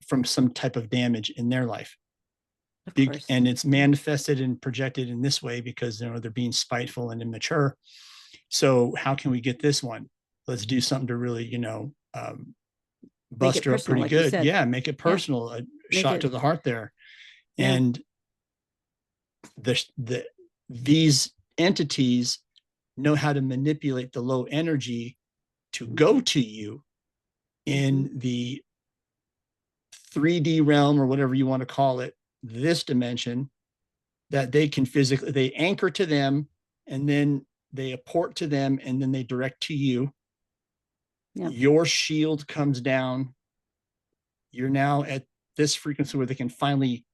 from some type of damage in their life. Of course. And it's Yeah. manifested and projected in this way because they're being spiteful and immature. So how can we get this one? Let's do something to really, Make it bust her up personal, pretty like you good. said. Yeah, make it Yeah. personal, a Make shot to it the heart there. yeah. And the these entities know how to manipulate the low energy to go to you Hmm. in the 3D realm or whatever you want to call it, this dimension, that they can physically, they anchor to them, and then they apport to them, and then they direct to you. Yep. Your shield comes down. You're now at this frequency where they can finally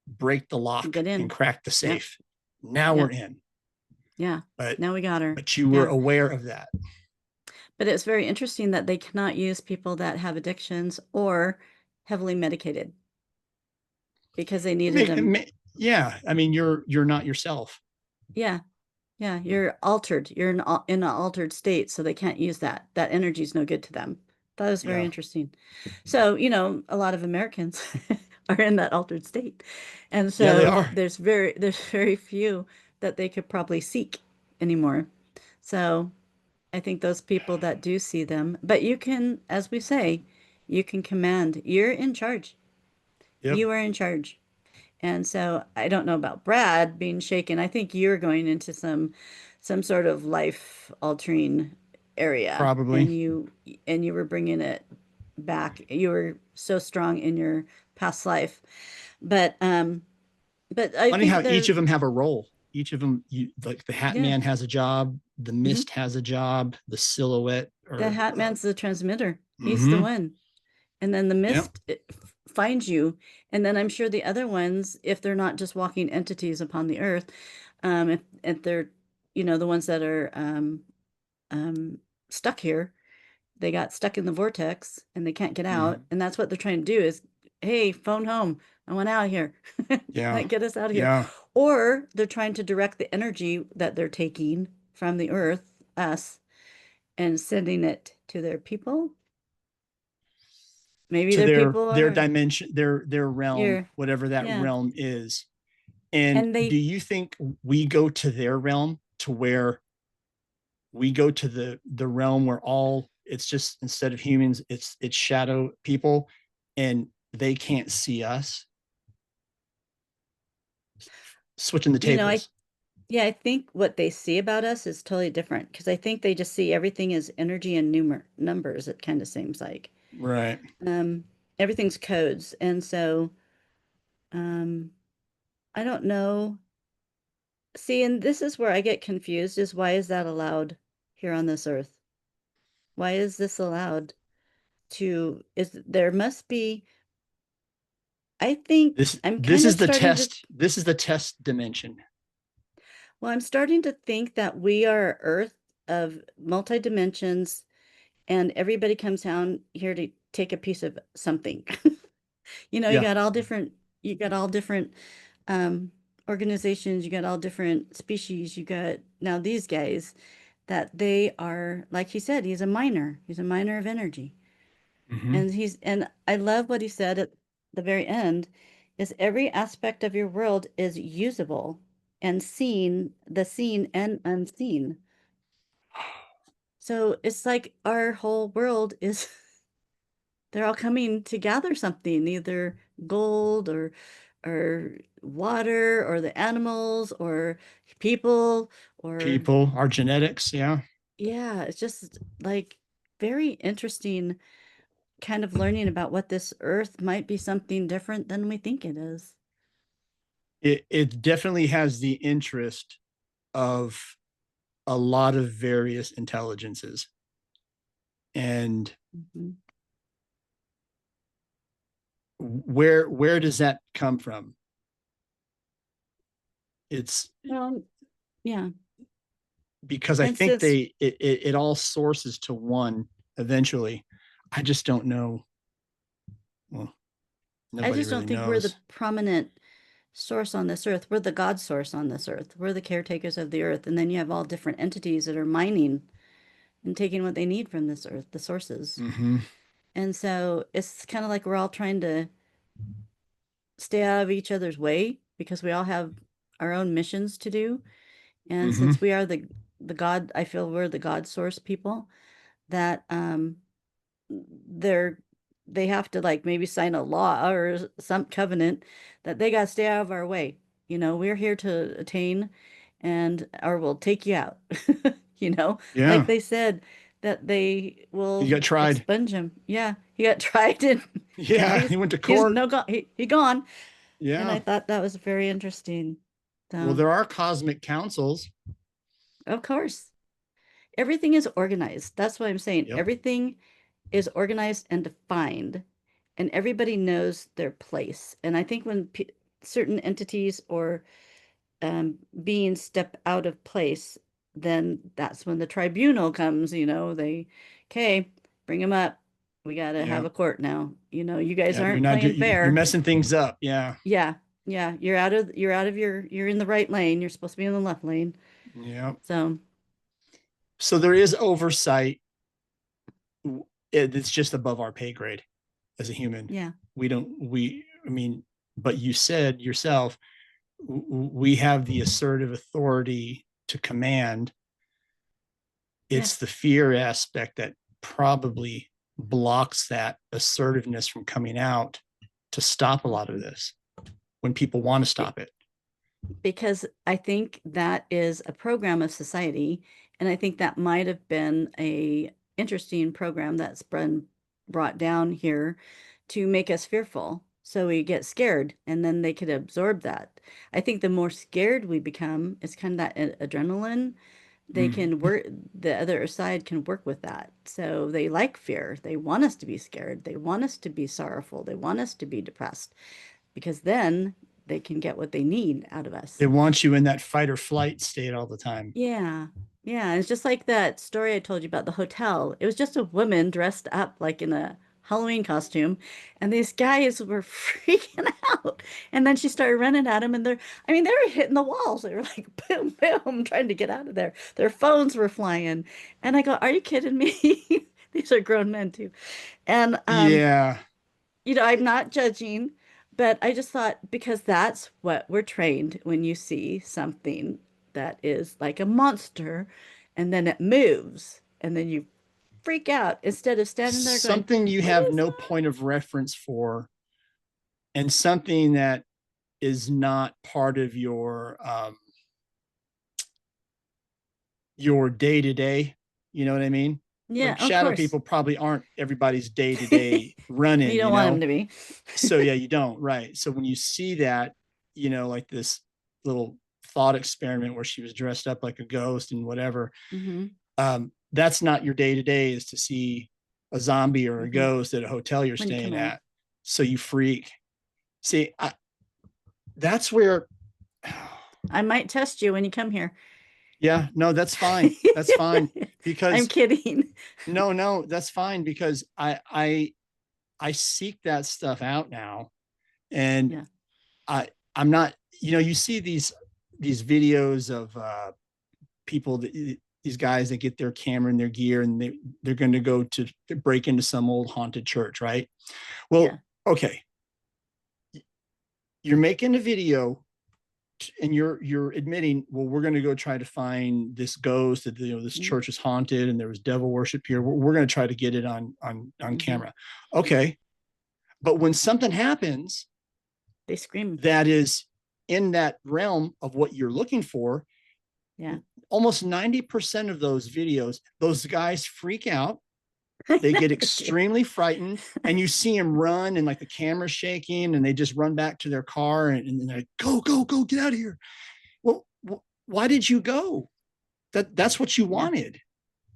break the lock Get and in. crack the Yep. safe. Now we're Yep. in. Yeah. But Now we got her. but you were Yeah. aware of that. But it's very interesting that they cannot use people that have addictions or heavily medicated because they needed them. Yeah, I mean, you're not yourself. Yeah. Yeah. You're altered. You're in an altered state, so they can't use that. That energy is no good to them. That was very Yeah, interesting. So, a lot of Americans are in that altered state. And yeah, they so are. there's very few that they could probably seek anymore. So I think those people that do see them, but you can, as we say, you can command. You're in charge. Yep, You are in charge. And so I don't know about Brad being shaken. I think you're going into some sort of life altering area, probably. and you were bringing it back. You were so strong in your past life. But I Funny think how each there's of them have a role. Each of them, like the Hat yeah. Man has a job, the Hmm. Mist has a job, the Silhouette, The or Hat Man's the transmitter. He's the mm-hmm. one. And then the Yep, mist finds you. And then I'm sure the other ones, if they're not just walking entities upon the earth, if they're, the ones that are um, stuck here, they got stuck in the vortex and they can't get out. mm-hmm. And that's what they're trying to do is, hey, phone home. I want out of here. Yeah, Like, get us out of here. yeah. Or they're trying to direct the energy that they're taking from the earth, us, and sending it to their people. Maybe To their their people their are dimension, their realm, here. whatever that Yeah. realm is. And And do they, you think we go to their realm, to where we go to the realm where all it's just, instead of humans, it's shadow people, and they can't see us? Switching the I tables. yeah, I think what they see about us is totally different because I think they just see everything as energy and numbers, it kind of seems like. Right. Um, Everything's codes. And so, um, I don't know. See, and this is where I get confused is why is that allowed here on this earth? Why is this allowed? to is there must be, I think I'm This kind is of the starting to, test. This is the test dimension. well, I'm starting to think that we are Earth of multi dimensions, and everybody comes down here to take a piece of something. You know, Yeah. you got all different um organizations, you got all different species, you got now these guys that they are, like he said, he's a miner. He's a miner of energy. Mm-hmm. And I love what he said at the very end is every aspect of your world is usable and seen, the seen and unseen. So it's like our whole world is they're all coming to gather something, either gold or water or the animals or people or People, our genetics. Yeah. yeah, it's just like very interesting kind of learning about what this earth might be something different than we think it is. It definitely has the interest of a lot of various intelligences. And Mhm. where does that come from? It's Well, yeah. because I And think since it all sources to one eventually. I just don't know. Well, I nobody just really don't think we're the knows. prominent source on this earth. We're the God source on this earth. We're the caretakers of the earth. And then you have all different entities that are mining and taking what they need from this earth, the sources. Mm-hmm. And so it's kind of like we're all trying to stay out of each other's way because we all have our own missions to do. And Mm-hmm. since we are the God, I feel we're the God source people that they're they have to like maybe sign a law or some covenant that they got to stay out of our way. You know, we're here to attain and or we'll take you out. You know, like Yeah. they said that they He will got tried. expunge him. Yeah, he got tried and now Yeah. He went to he's court. no gone he gone. And I Yeah. thought that was very interesting. Well, So, there are cosmic councils. of course, everything is organized. That's what I'm saying. Yep. Everything is organized and defined, and everybody knows their place. And I think when certain entities or beings step out of place, then that's when the tribunal comes. You know, they, okay, bring them up. We got to have Yeah. a court now. You know, you guys Yeah. You're aren't not. playing You're fair. messing things up. Yeah. Yeah, yeah, you're out of you're in the right lane. You're supposed to be in the left lane. Yeah. So So there is oversight. It's just above our pay grade as a human. yeah, We don't. We. I mean, but you said yourself, we have the assertive authority to command. yeah. It's the fear aspect that probably blocks that assertiveness from coming out to stop a lot of Mhm. this when people want to stop it. Because I think that is a program of society, and I think that might have been a interesting program that's been brought down here to make us fearful. So we get scared, and then they could absorb that. I think the more scared we become, it's kind of that adrenaline. They Mm. can work, the other side can work with that. So they like fear. They want us to be scared. They want us to be sorrowful. They want us to be depressed because then they can get what they need out of us. They want you in that fight or flight state all the time. Yeah. Yeah. It's just like that story I told you about the hotel. It was just a woman dressed up like in a Halloween costume, and these guys were freaking out. And then she started running at them, and I mean, they were hitting the walls. They were like, boom, boom, trying to get out of there. Their phones were flying. And I go, are you kidding me? These are grown men too. And Yeah. you know, I'm not judging, but I just thought because that's what we're trained when you see something that is like a monster and then it moves and then you freak out instead of standing there going, Something you what have is no that? point of reference for, and something that is not part of your day to day. You know what I mean? Yeah, Like of shadow course. people probably aren't everybody's day to day You running, don't want him to be. So yeah, you don't, right? So when you see that, like this little thought experiment where she was dressed up like a ghost and whatever, Hmm. that's not your day to day, is to see a zombie or a Hmm. ghost at a hotel you're When you come staying in. at. So you freak. See, that's where, I might test you when you come here. yeah, no, that's fine. That's fine. I'm Because kidding. no, that's fine because I seek that stuff out now. And Yeah. I'm not, you see these videos of people that these guys that get their camera and their gear and they're going to go to break into some old haunted church, right? Yeah. Well, okay, you're making a video and you're admitting, well, we're going to go try to find this ghost that this Mm-hmm. church is haunted and there was devil worship here. We're going to try to get it on Mm-hmm. camera. Okay, but when something happens They scream. that is in that realm of what you're looking for, Yeah. almost 90% of those videos, those guys freak out. I They know get they do. extremely frightened, and you see them run, and like the camera's shaking, and they just run back to their car, and they're like, go, get out of here. Well, why did you go? That's what you Yeah. wanted.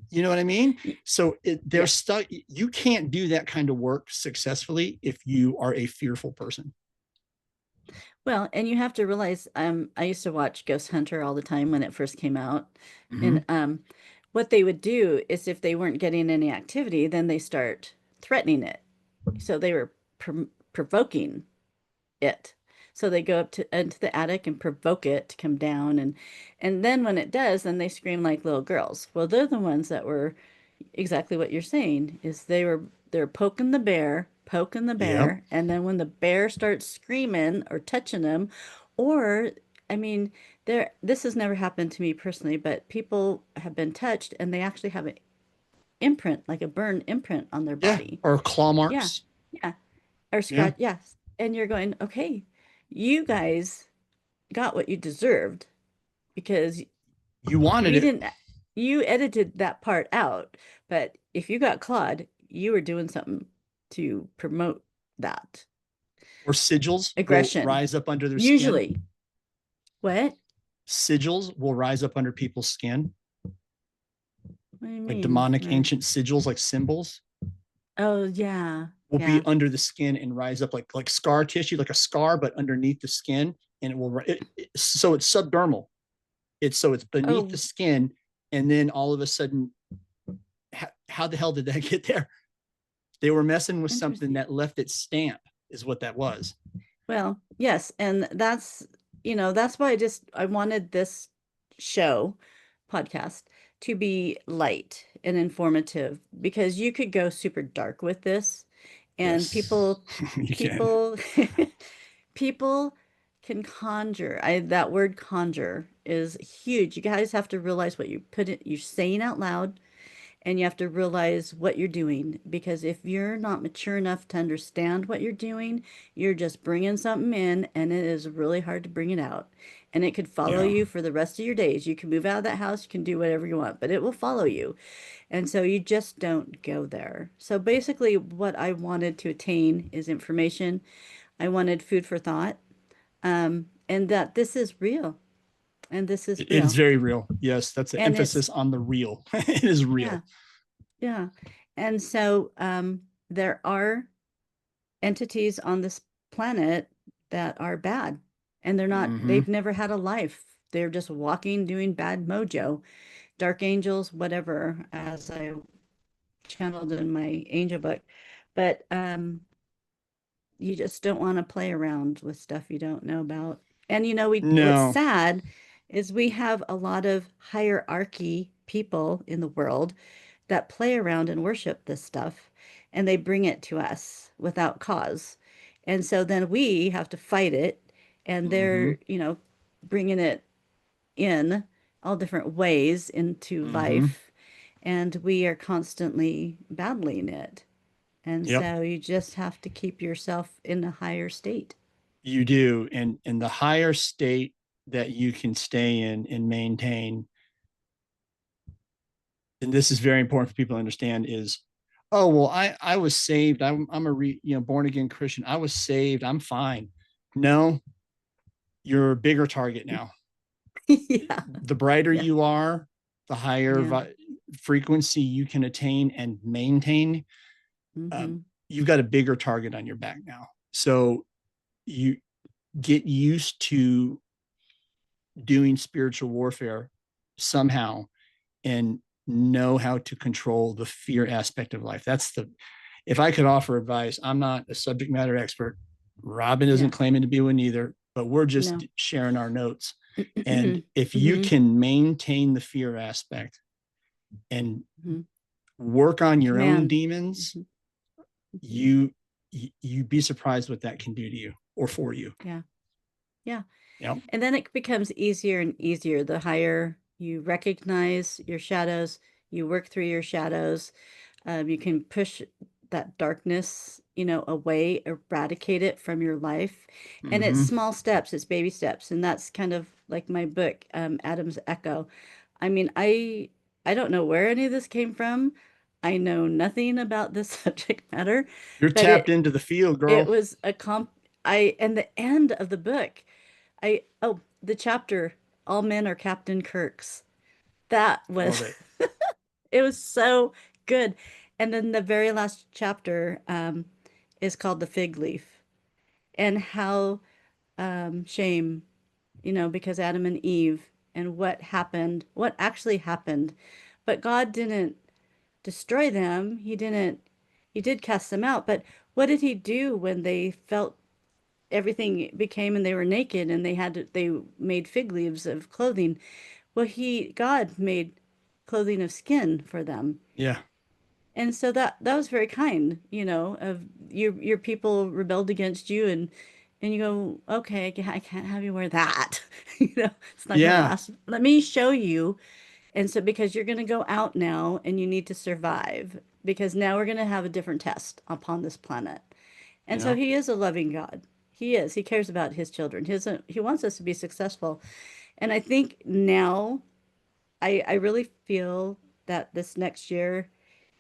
You know what I mean? So they're Yeah. stuck. You can't do that kind of work successfully if you are a fearful person. Well, and you have to realize, I used to watch Ghost Hunter all the time when it first came out. And Mm-hmm. what they would do is if they weren't getting any activity, then they start threatening it. So they were provoking it. So they go up to into the attic and provoke it to come down, and then when it does, then they scream like little girls. Well, they're the ones that were exactly what you're saying is they're poking the Yep. bear, and then when the bear starts screaming or touching them, or I mean, this has never happened to me personally, but people have been touched and they actually have an imprint, like a burn imprint on their Yeah. body. Or claw Yeah, marks. yeah, or Yeah. scratch, yes. And you're going, okay, you guys got what you deserved because You wanted we it. didn't, you edited that part out, but if you got clawed, you were doing something to promote that Or sigils will aggression. rise up under their skin. Usually, what? Sigils will rise up under people's skin, What do you like mean? demonic Or, ancient sigils, like symbols, oh yeah, will be yeah. under the skin and rise up like scar tissue, like a scar, but underneath the skin, and it will. So it's subdermal. It's beneath the Oh, skin, and then all of a sudden, how the hell did that get there? They were messing with something interesting. that left its stamp, is what that was. Well, yes, and that's why I wanted this show podcast to be light and informative because you could go super dark with this and Yes, you can. people people can conjure. That word conjure is huge. You guys have to realize what you're saying out loud, and you have to realize what you're doing because if you're not mature enough to understand what you're doing, you're just bringing something in and it is really hard to bring it out. And it could follow Yeah, you for the rest of your days. You can move out of that house, you can do whatever you want, but it will follow you. And so you just don't go there. So basically, what I wanted to attain is information. I wanted food for thought, and that this is real. And this is it is real. very real. Yes, that's the And it's, emphasis on the real. It is yeah, real. yeah. And so there are entities on this planet that are bad, and Mm-hmm. they've never had a life. They're just walking, doing bad mojo, dark angels, whatever, as I channeled in my angel book. But you just don't want to play around with stuff you don't know about. And what's No, sad is we have a lot of hierarchy people in the world that play around and worship this stuff, and they bring it to us without cause. And so then we have to fight it, and mm-hmm. they're bringing it in all different ways into Mm-hmm. life, and we are constantly battling it. And Yep, so you just have to keep yourself in a higher state. you do. And the higher state that you can stay in and maintain, and this is very important for people to understand, is, oh well, I was saved. I'm a born again Christian. I was saved. I'm fine. No, you're a bigger target now. Yeah, The brighter yeah, you are, the higher yeah. frequency you can attain and maintain. Mm-hmm. you've got a bigger target on your back now. So you get used to doing spiritual warfare somehow and know how to control the fear aspect of life. That's the, if I could offer advice, I'm not a subject matter expert. Robin isn't Yeah. claiming to be one either, but we're just No. sharing our notes. And if you Mm-hmm. can maintain the fear aspect and Mm-hmm. work on your own Command. demons, Mm-hmm. Mm-hmm. you you'd be surprised what that can do to you or for you. Yeah. Yeah. You know? And then it becomes easier and easier the higher you recognize your shadows, you work through your shadows, you can push that darkness, away, eradicate it from your life. And it's Mm-hmm. small steps, it's baby steps. And that's kind of like my book, Adam's Echo. I mean, I don't know where any of this came from. I know nothing about this subject matter, You're but tapped into the field, it girl. was a and the end of the book, the chapter, All Men Are Captain Kirks. That Love was it. it was so good. And then the very last chapter is called The Fig Leaf, and how shame, because Adam and Eve and what happened, what actually happened. But God didn't destroy them. He did cast them out. But what did he do when they felt everything became and they were naked and they made fig leaves of clothing? Well, God made clothing of skin for them. Yeah. And so that was very kind, of your people rebelled against you, and you go, okay, I can't have you wear that. It's not going to Yeah. last. Let me show you. And so because you're going to go out now and you need to survive, because now we're going to have a different test upon this planet. And so Yeah. he is a loving God. He is. He cares about his children. He wants us to be successful. And I think now I really feel that this next year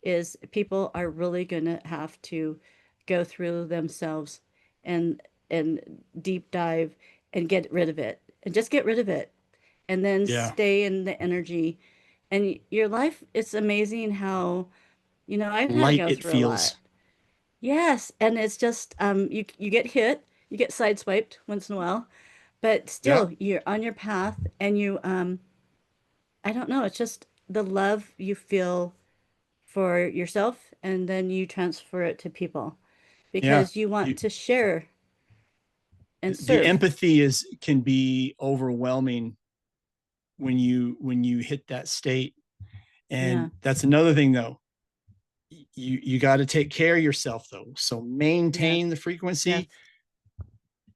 is people are really going to have to go through themselves and deep dive and get rid of it and just get rid of it and then Yeah. stay in the energy. And your life, it's amazing how, I've had to Light go it through a lot. feels. Yes, and it's just you get hit, you get sideswiped once in a while, but Yeah. still you're on your path, and I don't know, it's just the love you feel for yourself, and then you transfer it to people Yeah. because you want You, to share and the serve. empathy is can be overwhelming when you hit that state. Yeah. And that's another thing though. You got to take care of yourself though. So Yes. maintain the frequency Yes.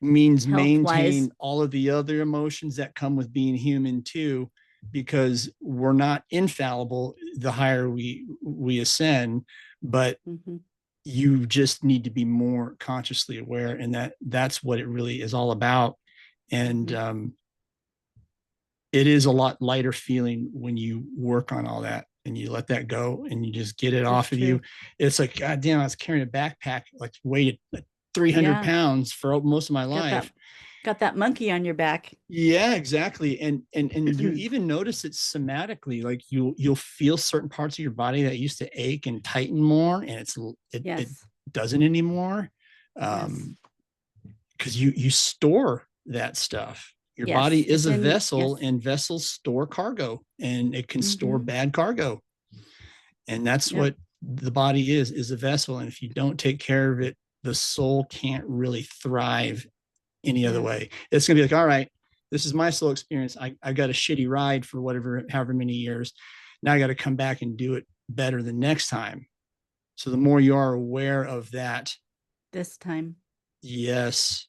means Health wise. maintain all of the other emotions that come with being human too, because we're not infallible the higher we ascend, but Hmm. you just need to be more consciously aware, and that's what it really is all about. And Hmm. it is a lot lighter feeling when you work on all that and you let that go and you just get it It's off of you. true. It's like, God damn, I was carrying a backpack like weighted like 300 Yeah. pounds for most of my Got that life. got that monkey on your back. Yeah, exactly. And you even notice it somatically, like you'll feel certain parts of your body that used to ache and tighten more, and it Yes. doesn't anymore. Yes. Um, because you store that stuff. Your Yes. body is It's a in vessel, yes. and vessels store cargo, and it can store Hmm. bad cargo. And that's Yep. what the body is a vessel. And if you don't take care of it, the soul can't really thrive any other Yes. way. It's gonna be like, all right, this is my soul experience. I got a shitty ride for whatever, however many years. Now I got to come back and do it better the next time. So the more you are aware of that, This time. yes,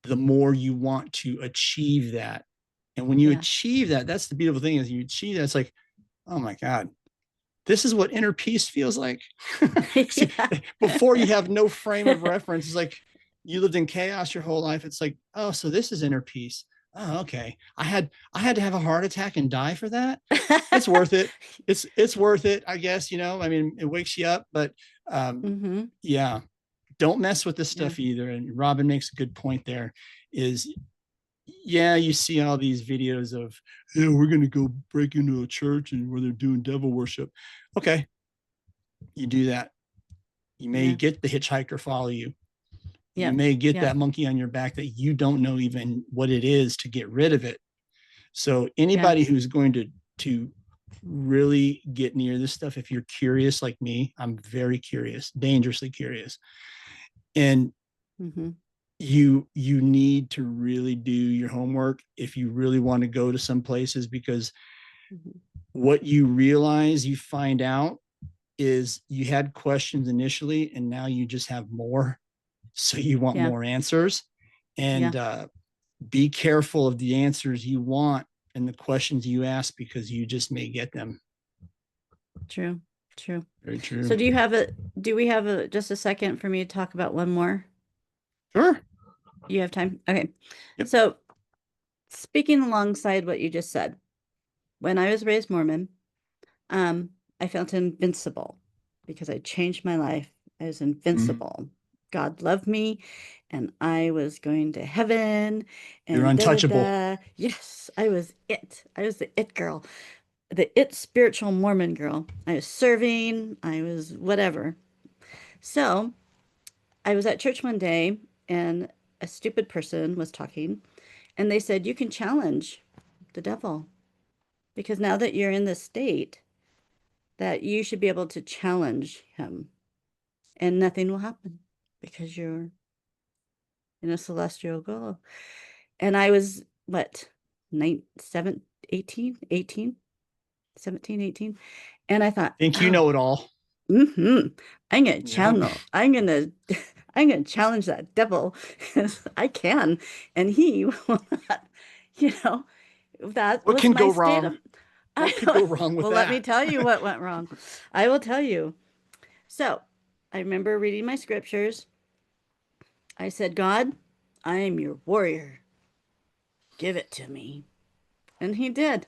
the more you want to achieve that. And when you Yeah. achieve that, that's the beautiful thing is you achieve that. It's like, oh my God, this is what inner peace feels like. See, Yeah. before you have no frame of reference, it's like you lived in chaos your whole life. It's like, oh, so this is inner peace. Oh, okay. I had to have a heart attack and die for that. It's worth it. It's worth it, I guess, I mean, it wakes you up, but Hmm. yeah, don't mess with this Yeah. stuff either. And Robin makes a good point there is, yeah, you see all these videos of, yeah, we're going to go break into a church and where they're doing devil worship. Okay, you do that. You may Yeah. get the hitchhiker follow you. You Yep. may get Yep. that monkey on your back that you don't know even what it is to get rid of it. So Yeah. anybody who's going to really get near this stuff, if you're curious like me, I'm very curious, dangerously curious. And Mm-hmm. you need to really do your homework if you really want to go to some places, because Mm-hmm. what you realize, you find out, is you had questions initially and now you just have more, so you want Yeah. more answers. Yeah. And be careful of the answers you want and the questions you ask, because you just may get them. True. True. Very true. So do we have just a second for me to talk about one more? Sure. You have time? Okay. Yep. So speaking alongside what you just said, when I was raised Mormon, um, I felt invincible because I changed my life. I was Mm. invincible. God loved me and I was going to heaven You're and da da untouchable. da. Yes, I was it. I was the it girl, the it spiritual Mormon girl. I was serving, I was whatever. So I was at church one day and a stupid person was talking and they said, you can challenge the devil because now that you're in this state, that you should be able to challenge him and nothing will happen because you're in a celestial glow. And I was what, 9, 7, 18, 18, 17, 18. And I thought, Think you oh, know it all. mm-hmm. I'm gonna Yep. channel. I'm gonna I'm gonna challenge that devil because I can. And he will not, you know, that What was can my go state wrong? of What could go wrong with well, let me that? tell you what went wrong. I will tell you. So I remember reading my scriptures. I said, God, I am your warrior. Give it to me. And he did.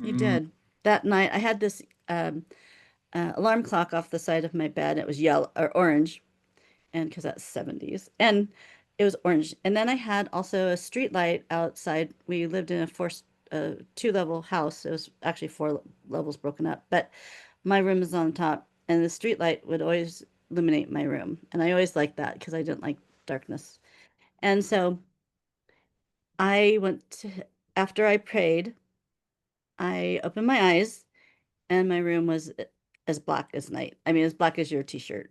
He Mm. did. That night, I had this alarm clock off the side of my bed. It was yellow or orange, and because that's 70s, and it was orange. And then I had also a street light outside. We lived in a two-level house. It was actually four levels broken up, but my room is on top, and the street light would always illuminate my room, and I always liked that because I didn't like darkness. And so I went to, after I prayed, I opened my eyes and my room was as black as night. I mean, as black as your t-shirt.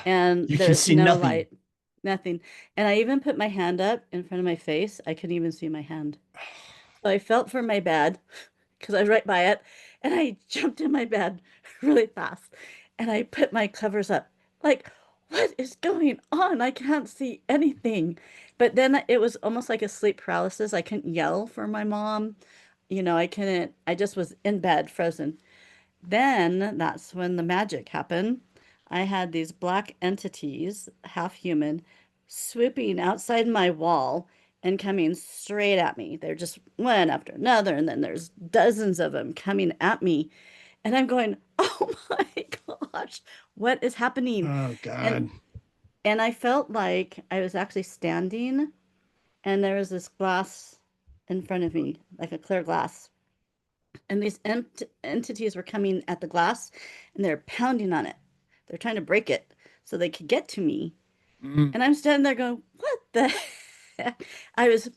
And You can there's see no nothing. light, nothing. And I even put my hand up in front of my face. I couldn't even see my hand. So I felt for my bed because I was right by it. And I jumped in my bed really fast. And I put my covers up. Like, what is going on? I can't see anything. But then it was almost like a sleep paralysis. I couldn't yell for my mom. I couldn't, I just was in bed, frozen. Then that's when the magic happened. I had these black entities, half human, swooping outside my wall and coming straight at me. They're just one after another, and then there's dozens of them coming at me. And I'm going, oh my gosh, what is happening? Oh And God. and I felt like I was actually standing and there was this glass in front of me, like a clear glass. And these entities were coming at the glass and they're pounding on it. They're trying to break it so they could get to me. Mm. And I'm standing there going, what the heck? I was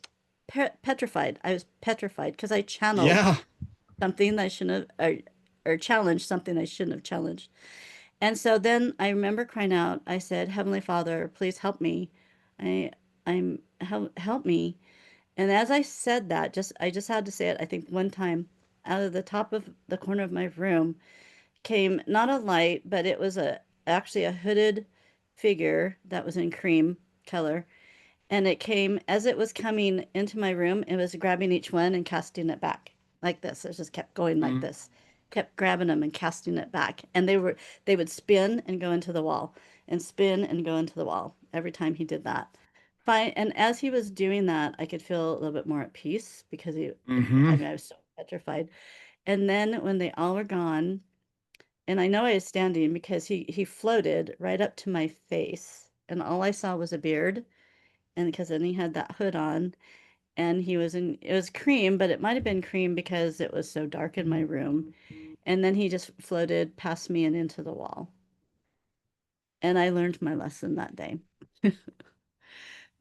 petrified. I was petrified because I channeled Yeah. something that I shouldn't have, or challenged something I shouldn't have challenged. And so then I remember crying out. I said, Heavenly Father, please help me. I, help me. And as I said that, I just had to say it, I think one time, out of the top of the corner of my room came not a light, but it was actually a hooded figure that was in cream color. And it came as it was coming into my room, it was grabbing each one and casting it back like this. It just kept going like Mm. this, kept grabbing them and casting it back. And they would spin and go into the wall and spin and go into the wall every time he did that. Fine. And as he was doing that, I could feel a little bit more at peace because I Mm-hmm. mean, I was so petrified. And then when they all were gone, and I know I was standing because he floated right up to my face, and all I saw was a beard, and because then he had that hood on, and it was cream, but it might have been cream because it was so dark in my room, and then he just floated past me and into the wall. And I learned my lesson that day.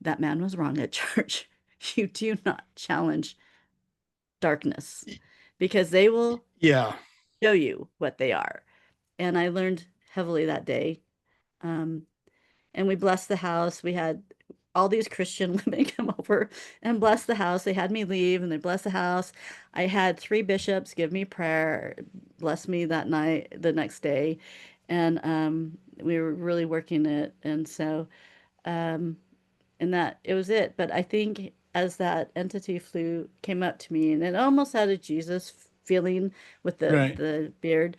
That man was wrong at church. You do not challenge darkness because they will Yeah. show you what they are. And I learned heavily that day. Um, and we blessed the house. We had all these Christian women come over and bless the house. They had me leave and they blessed the house. I had three bishops give me prayer, bless me that night, the next day. And we were really working it. And so, um, and that it was it. But I think as that entity came up to me and it almost had a Jesus feeling with Right. the beard,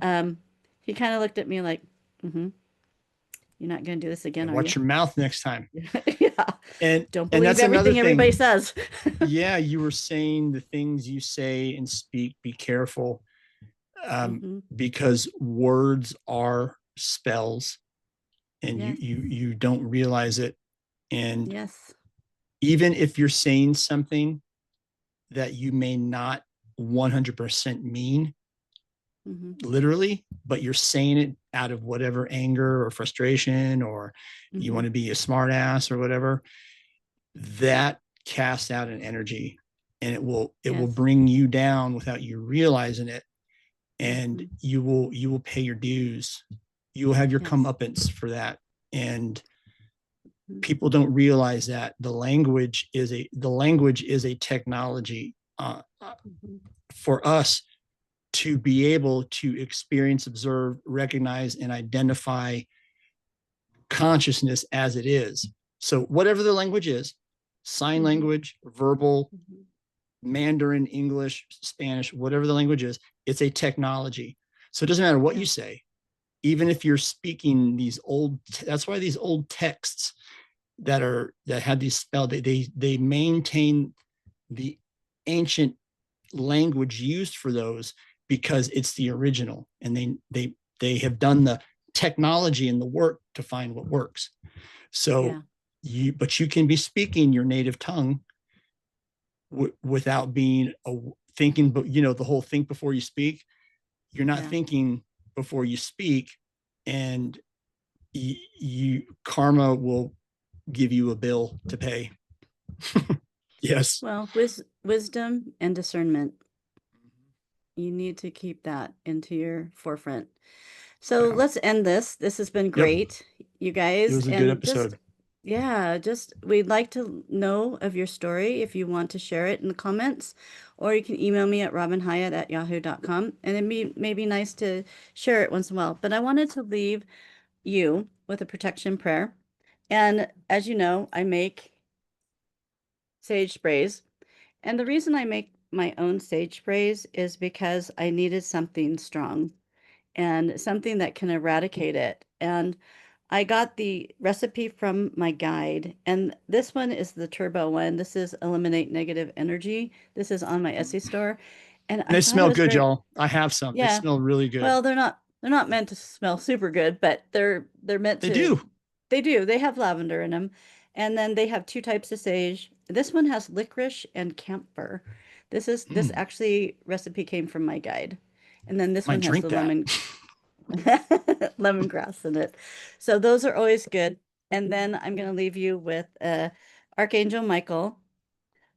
um, he kind of looked at me like, mm-hmm, you're not going to do this again, And are you? watch your mouth next time. Yeah. Don't And believe that's another everything everybody thing. says. Yeah, you were saying the things you say and speak, be careful, Hmm. because words are spells, and Yes. you don't realize it. And Yes. even if you're saying something that you may not 100% mean Hmm. literally, but you're saying it out of whatever anger or frustration, or you Hmm. want to be a smart ass or whatever, that casts out an energy, and it will Yes. bring you down without you realizing it. And Hmm. you will pay your dues. You will have your Yes. comeuppance for that. And Hmm. people don't realize that the language is a technology, Hmm. for us to be able to experience, observe, recognize, and identify consciousness as it is. So whatever the language is, sign Hmm. language, verbal, Hmm. Mandarin, English, Spanish, whatever the language is, it's a technology. So it doesn't matter what you Yeah. say, even if you're speaking these old, that's why these old texts that had these spells, they maintain the ancient language used for those, because it's the original, and they have done the technology and the work to find what works. So Yeah. but you can be speaking your native tongue without being thinking, but the whole think before you speak. You're not Yeah. thinking before you speak, and karma will give you a bill to pay. Yes. Well, wisdom and discernment, you need to keep that into your forefront. So Yeah. let's end this. This has been Yep. great, you It guys. was a good And just, episode. yeah, just we'd like to know of your story if you want to share it in the comments, or you can email me at robinhyatt@yahoo.com. And it'd be maybe nice to share it once in a while. But I wanted to leave you with a protection prayer. And as you know, I make sage sprays. And the reason I make my own sage sprays is because I needed something strong and something that can eradicate it. And I got the recipe from my guide, and this one is the turbo one. This is Eliminate Negative Energy. This is on my Etsy store, and I They thought it smell was good, very, y'all. I have some. They yeah. smell really good. Well, they're not meant to smell super good, but they're meant They to. do. They do. They have lavender in them, and then they have two types of sage. This one has licorice and camphor. This Mm, actually recipe came from my guide, and then this might one has drink the that. lemongrass in it. So those are always good. And then I'm going to leave you with Archangel Michael.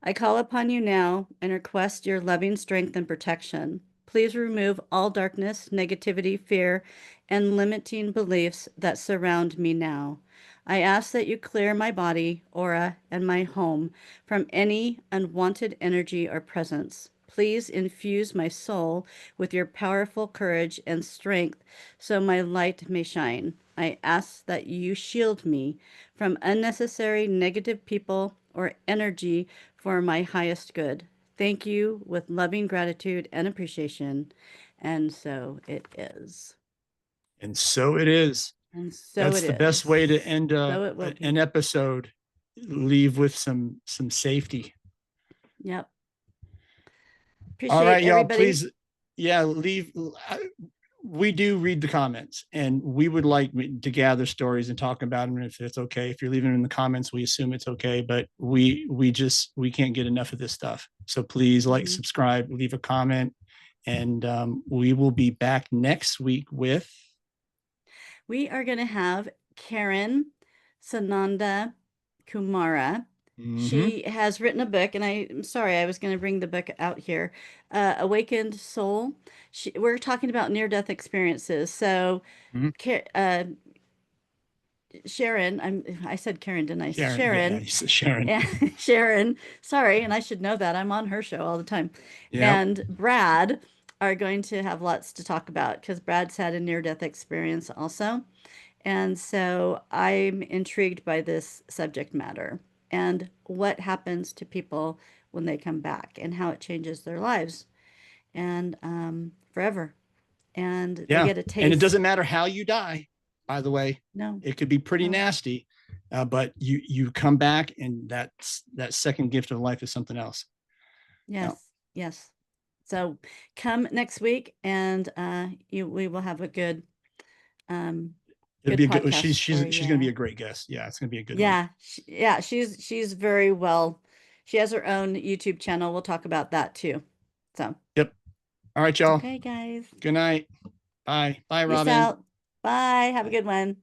I call upon you now and request your loving strength and protection. Please remove all darkness, negativity, fear, and limiting beliefs that surround me now. I ask that you clear my body, aura, and my home from any unwanted energy or presence. Please infuse my soul with your powerful courage and strength so my light may shine. I ask that you shield me from unnecessary negative people or energy for my highest good. Thank you with loving gratitude and appreciation. And so it is. And so it is. And so That's it the best is. way to end So it will an be. episode. Leave with some safety. Yep. All Appreciate right, y'all. everybody. Please, yeah, leave. We do read the comments, and we would like to gather stories and talk about them if it's okay. If you're leaving them in the comments, we assume it's okay, but we can't get enough of this stuff. So please like, Mhm. subscribe, leave a comment, and we will be back next week with We are going to have Karen Sananda Kumara. Mm-hmm. She has written a book, and I'm sorry, I was going to bring the book out here, Awakened Soul. We're talking about near-death experiences. So, Mm-hmm. Sharon, I said Karen, didn't I? Sharon, yeah, Sharon, you said Sharon. and Sharon, sorry, and I should know that. I'm on her show all the time. Yep. And Brad are going to have lots to talk about because Brad's had a near-death experience also. And so I'm intrigued by this subject matter and what happens to people when they come back and how it changes their lives and forever. And they Yeah. get a And it taste. doesn't matter how you die, by the way. No, It could be pretty no, nasty, but you come back, and that second gift of life is something else. Yeah. yes, yes. So come next week and we will have a um, It'll good be a good. podcast for She's going to be you. a great guest. Yeah, it's going to be a good one. Yeah, yeah, she's very well. She has her own YouTube channel. We'll talk about that too. So, Yep. All right, y'all. okay, guys. Good night. Bye. Bye, Peace Robin. out. Bye. Have a Bye. good one.